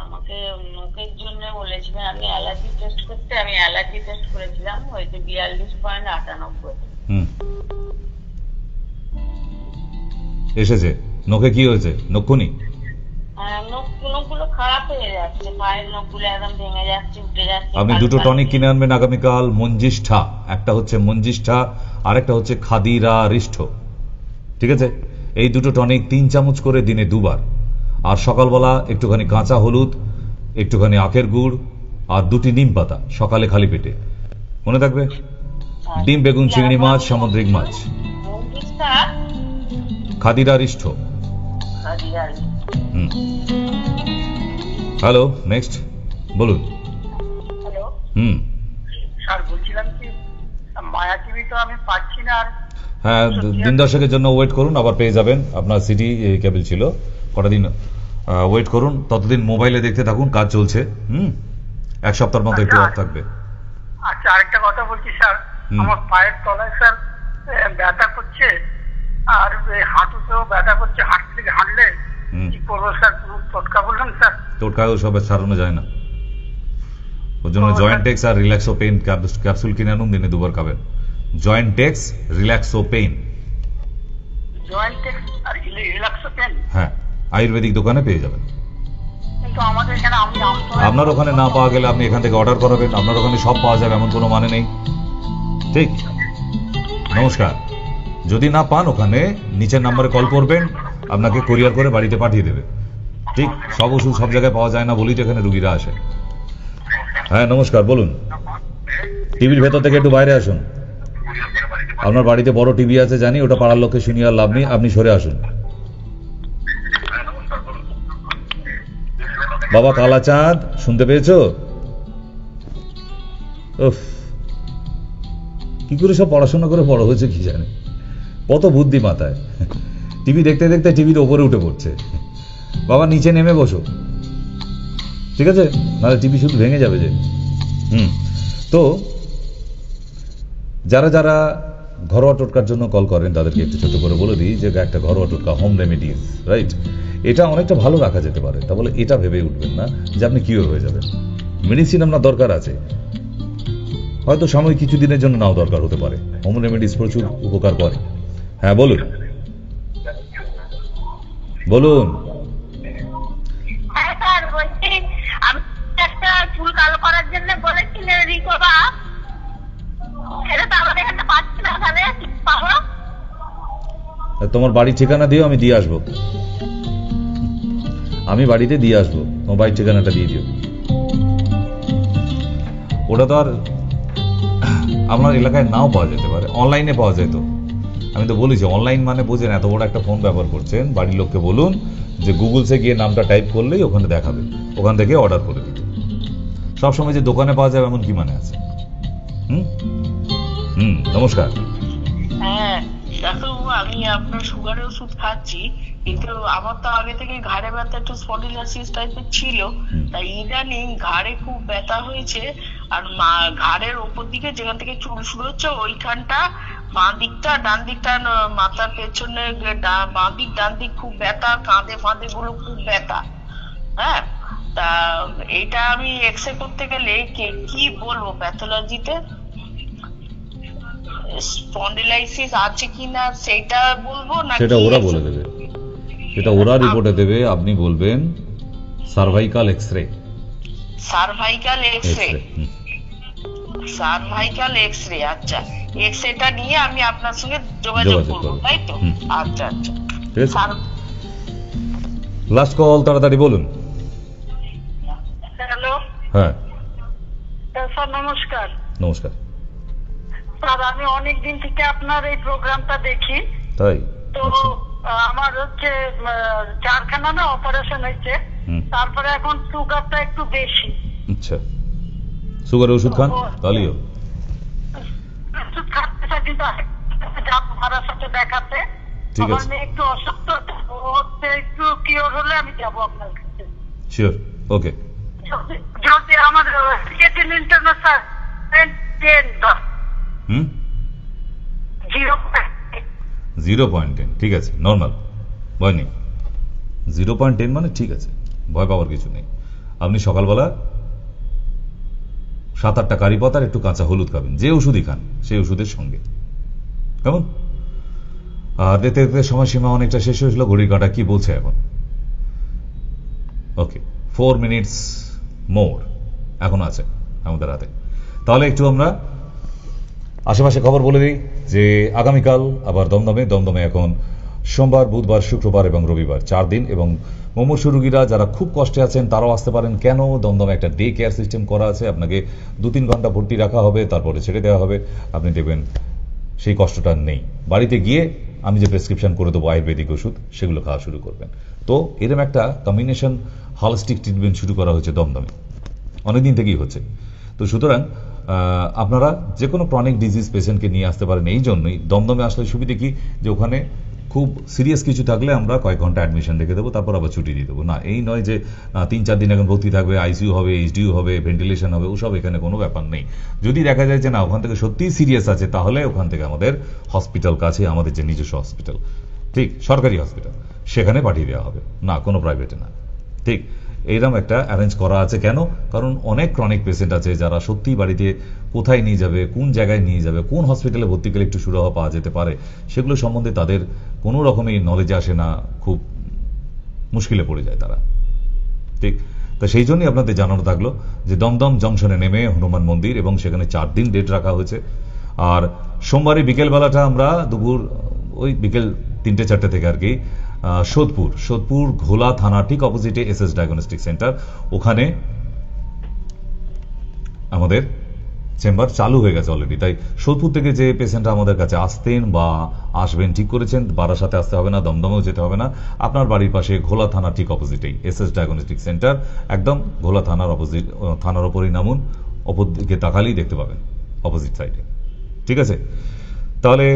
আমাকে নখের জন্য বলেছে বলেছিলেন আপনি অ্যালার্জি টেস্ট করতে, আমি অ্যালার্জি টেস্ট করেছিলাম, হয়েছে 42.98। হুম, এসেছে। নখে কি হয়েছে? নখুনি? নখগুলো খারাপ হয়ে যাচ্ছে, পায়ের নখগুলো একদম ভেঙে যাচ্ছে, উঠে যাচ্ছে। আপনি দুটো টনিক কিনে আনবেন আগামীকাল। মঞ্জিষ্ঠা, একটা হচ্ছে মঞ্জিষ্ঠা আর একটা হচ্ছে খাদিরা রিষ্ঠ, ঠিক আছে? এই দুটো টনিক 3 চামচ করে দিনে 2 বার, আর সকালবেলা একটুখানি কাঁচা হলুদ, একটুখানি আখের গুড় আর 2টি নিম পাতা, সকালে খালি পেটে। মনে থাকবে? ডিম, বেগুন, চিংড়ি মাছ, সামুদ্রিক মাছ। খাদিরা রিষ্ঠ। হ্যালো, নেক্সট বলুন। হ্যালো হুম, স্যার, বলছিলাম কি মায়া টিভি তো আমি পাচ্ছি না। আর হ্যাঁ, দিন 10 জন্য ওয়েট করুন, আবার পেয়ে যাবেন। আপনার সিটি কেবল ছিল, কটা দিন ওয়েট করুন, ততদিন মোবাইলে দেখতে থাকুন, কাজ চলছে। 1 সপ্তাহের মতো একটু অফ থাকবে। আচ্ছা, আরেকটা কথা বলছি স্যার, আমার পায়ের তলায় স্যার ব্যথা করছে, আর হাঁটুতেও ব্যথা করছে, হাঁট থেকে হাঁটলে কি করবো স্যার? টোটকা বললাম স্যার। টোটকা সব সারানো যায় না, ওর জন্য জয়েন্টেক্স আর রিল্যাক্সো পেইন ক্যাপসুল কিনে আনুন, দিনে 2 বার খাবেন। জয়েন্টেক্স, রিল্যাক্সো পেইন। জয়েন্টেক্স আর রিল্যাক্সো পেইন? হ্যাঁ, আয়ুর্বেদিক দোকানে পেয়ে যাবেন। কিন্তু আমাদের এখানে আপনার ওখানে না পাওয়া গেলে আপনি এখান থেকে অর্ডার করাবেন, আপনার ওখানে সব পাওয়া যাবে এমন কোনো মানে নেই। ঠিক, নমস্কার। যদি না পান ওখানে নিচের নাম্বারে কল করবেন, আপনাকে কুরিয়ার করে বাড়িতে পাঠিয়ে দেবে। ঠিক, সব ওষুধ সব জায়গায় পাওয়া যায় না বলেই তো এখানে রুগীরা আসে। হ্যাঁ, নমস্কার, বলুন। টিভির ভেতর থেকে একটু বাইরে আসুন। আপনার বাড়িতে বড় টিভি আছে জানি, ওটা পাড়ার লোককে শুনিয়ে আর লাভ নেই, আপনি সরে আসুন। বাবা কালাচাঁদ, শুনতে পেয়েছো? উফ, কি করে সব পড়াশোনা করে বড় হয়েছে কি জানে, কত বুদ্ধি মাথায়। টিভি দেখতে দেখতে টিভির ওপরে উঠে পড়ছে। বাবা নিচে নেমে বসো, ঠিক আছে? নাহলে টিভি শুধু ভেঙে যাবে যে। তো যারা যারা ঘরোয়া টোটকার জন্য কল করেন তাদেরকে একটু ছোট করে বলে দিই যে একটা ঘরোয়া টোটকা, হোম রেমেডিজ, রাইট? এটা অনেকটা ভালো রাখা যেতে পারে। তা বলে এটা ভেবে উঠবেন না যে আপনি কিওর হয়ে যাবেন। মেডিসিন আপনার দরকার আছে, হয়তো সাময়িক কিছু দিনের জন্য নাও দরকার হতে পারে। হোম রেমেডিজ প্রচুর উপকার করে। হ্যাঁ, বলুন বলুন। হ্যাঁ স্যার, বলছি আমি একটা চুল কালো করার জন্য বলেছিলেন রিকোবা, এটা তো আমাদের এখানে পাচ্ছি না, তাহলে পাবো? তোমার বাড়ির ঠিকানা দিও, আমি দিয়ে আসবো। আমি বাড়িতে দিয়ে আসবো, তোমার বাড়ির ঠিকানাটা দিয়ে দিও। ওটা তো আর আপনার এলাকায় নাও পাওয়া যেতে পারে, অনলাইনে পাওয়া যায়। তো আমি তো বলেছি অনলাইন মানে বোঝেন, এত বড় একটা ফোন ব্যবহার করছেন, বাড়ির লোককে বলুন যে গুগলসে গিয়ে নামটা টাইপ করলেই ওখানে দেখাবে, ওখান থেকে অর্ডার করে দিতে। সবসময় যে দোকানে পাওয়া যাবে এমন কি মানে আছে? নমস্কার। হ্যাঁ ডাক্তারবাবু, আমি আপনার সুগারের ওষুধ খাচ্ছি, কিন্তু আমার তো আগে থেকে ঘাড়ে ব্যথা, একটু স্পন্ডিলাইসিস টাইপের ছিল, তাই ইদানিং ঘাড়ে খুব ব্যথা হয়েছে। আর ঘাড়ের ওপর দিকে যেখান থেকে চুল শুরু হচ্ছে ওইখানটা, বাঁ দিকটা, ডান দিকটা, মাথার পেছনে বাঁ দিক ডান দিক খুব ব্যথা, কাঁধে ফাঁদে গুলো খুব ব্যথা। হ্যাঁ, তা এটা আমি এক্সরে করতে গেলে কি বলবো প্যাথোলজিতে স্পন্ডিলাইসিস আছে কিনা সেটা বলবো না? সেটা ওরা বলে দেবে, সেটা ওরা রিপোর্টে দেবে। আপনি বলবেন cervical X-ray. Cervical X-ray, cervical X-ray. আচ্ছা, এক্সরেটা নিয়ে আমি আপনার সঙ্গে যোগাযোগ করবো, তাই তো? আচ্ছা আচ্ছা, ঠিক আছে। লাস্ট কল, তাড়াতাড়ি বলুন। হ্যালো। হ্যাঁ স্যার, নমস্কার। নমস্কার স্যার, আমি অনেক দিন থেকে আপনার এই প্রোগ্রামটা দেখি। তাই তো আমার হচ্ছে 4খানা না অপারেশন হয়েছে, তারপরে এখন সুগারটা একটু বেশি। আচ্ছা, সুগারের ওষুধ খান তাহলেও? ওষুধ খাচ্ছে, কিন্তু যাবো সাথে দেখাতে। ঠিক আছে, একটু অসুস্থ হচ্ছে, একটু কিওর হলে আমি যাবো আপনার কাছে। শিওর, ওকে। যদি আমার ক্রিয়েটিন ইন্টারন্যাশনাল 0.10, ঠিক আছে, নর্মাল, ভয় নেই। 0.10 মানে ঠিক আছে, ভয় পাওয়ার কিছু নেই। আপনি সকালবেলা 7-8টা কারি পাতা আর একটু কাঁচা হলুদ খাবেন, যে ওষুধই খান সেই ওষুধের সঙ্গে, কেমন? আর দেখতে দেখতে সময়সীমা অনেকটা শেষ হয়েছিল, ঘড়ির কাঁটা কি বলছে এখন? ওকে, 4 মিনিটস মোর এখন আছে আমাদের হাতে। তাহলে একটু আমরা আশেপাশে খবর বলে দিই যে আগামীকাল আবার দমদমে এখন সোমবার, বুধবার, শুক্রবার এবং রবিবার 4 দিন, এবং মুমূর্ষু রোগীরা যারা খুব কষ্টে আছেন তারাও আসতে পারেন। কেন? দমদমে একটা ডে কেয়ার সিস্টেম করা আছে, আপনাকে 2-3 ঘন্টা ভর্তি রাখা হবে, তারপরে ছেড়ে দেওয়া হবে। আপনি দেখবেন সেই কষ্টটা নেই। বাড়িতে গিয়ে আমি যে প্রেসক্রিপশন করে দেবো আয়ুর্বেদিক ওষুধ, সেগুলো খাওয়া শুরু করবেন। তো এরকম একটা কম্বিনেশন হলিস্টিক ট্রিটমেন্ট শুরু করা হয়েছে দমদমে, অনেকদিন থেকেই হচ্ছে। তো সুতরাং আপনারা যে কোনো ক্রনিক ডিজিজ পেশেন্টকে নিয়ে আসতে পারেন। এই জন্যই দমদমে আসলে সুবিধে কি, যে ওখানে খুব সিরিয়াস কিছু থাকলে আমরা কয়েক ঘন্টা অ্যাডমিশন রেখে দেবো, তারপর আবার ছুটি দিয়ে দেবো। না, এই নয় যে 3-4 দিন এখন ভর্তি থাকবে, আইসিইউ হবে, এইচডিইউ হবে, ভেন্টিলেশন হবে, ওসব এখানে কোনো ব্যাপার নেই। যদি দেখা যায় যে না ওখান থেকে সত্যিই সিরিয়াস আছে, তাহলে ওখান থেকে আমাদের হসপিটাল কাছে, আমাদের যে নিজস্ব হসপিটাল, ঠিক সরকারি হসপিটাল, সেখানে পাঠিয়ে দেওয়া হবে, না কোনো প্রাইভেটে না। ঠিক এইরকম একটা অ্যারেঞ্জ করা আছে। কেন? কারণ অনেক ক্রনিক পেশেন্ট আছে যারা সত্যিই বাড়িতে কোথায় নিয়ে যাবে, কোন জায়গায় নিয়ে যাবে, কোন হসপিটালে ভর্তি গেলে একটু সুরাহা পাওয়া যেতে পারে, সেগুলো সম্বন্ধে তাদের কোনো রকমই নলেজ আসে না, খুব মুশকিলে পড়ে যায় তারা। ঠিক, তা সেই জন্যই আপনাদের জানানো থাকলো যে দমদম জংশনে নেমে হনুমান মন্দির, এবং সেখানে 4 দিন ডেট রাখা হয়েছে। আর সোমবারে বিকেলবেলাটা আমরা দুপুর ওই বিকেল 3-4টে থেকে আর কি সোদপুর ঘোলা থানা ঠিক অপোজিটে এসএস ডায়াগনস্টিক সেন্টার, ওখানে আমাদের চেম্বার চালু হয়ে গেছে অলরেডি। তাই সোদপুর থেকে যে পেশেন্টরা আমাদের কাছে আসতেন বা আসবেন ঠিক করেছেন, বারাসাতে আসতে হবে না, দমদমেও যেতে হবে না, আপনার বাড়ির পাশে ঘোলা থানা ঠিক অপোজিটেই এসএস ডায়াগনস্টিক সেন্টার, একদম ঘোলা থানার ওপরেই নামুন, অপর দিকে তাকালেই দেখতে পাবেন অপোজিট সাইডে। ঠিক আছে, তাহলে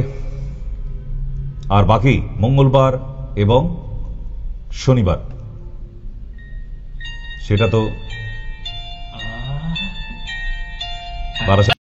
আর বাকি মঙ্গলবার এবং শনিবার সেটা তো বারাসাত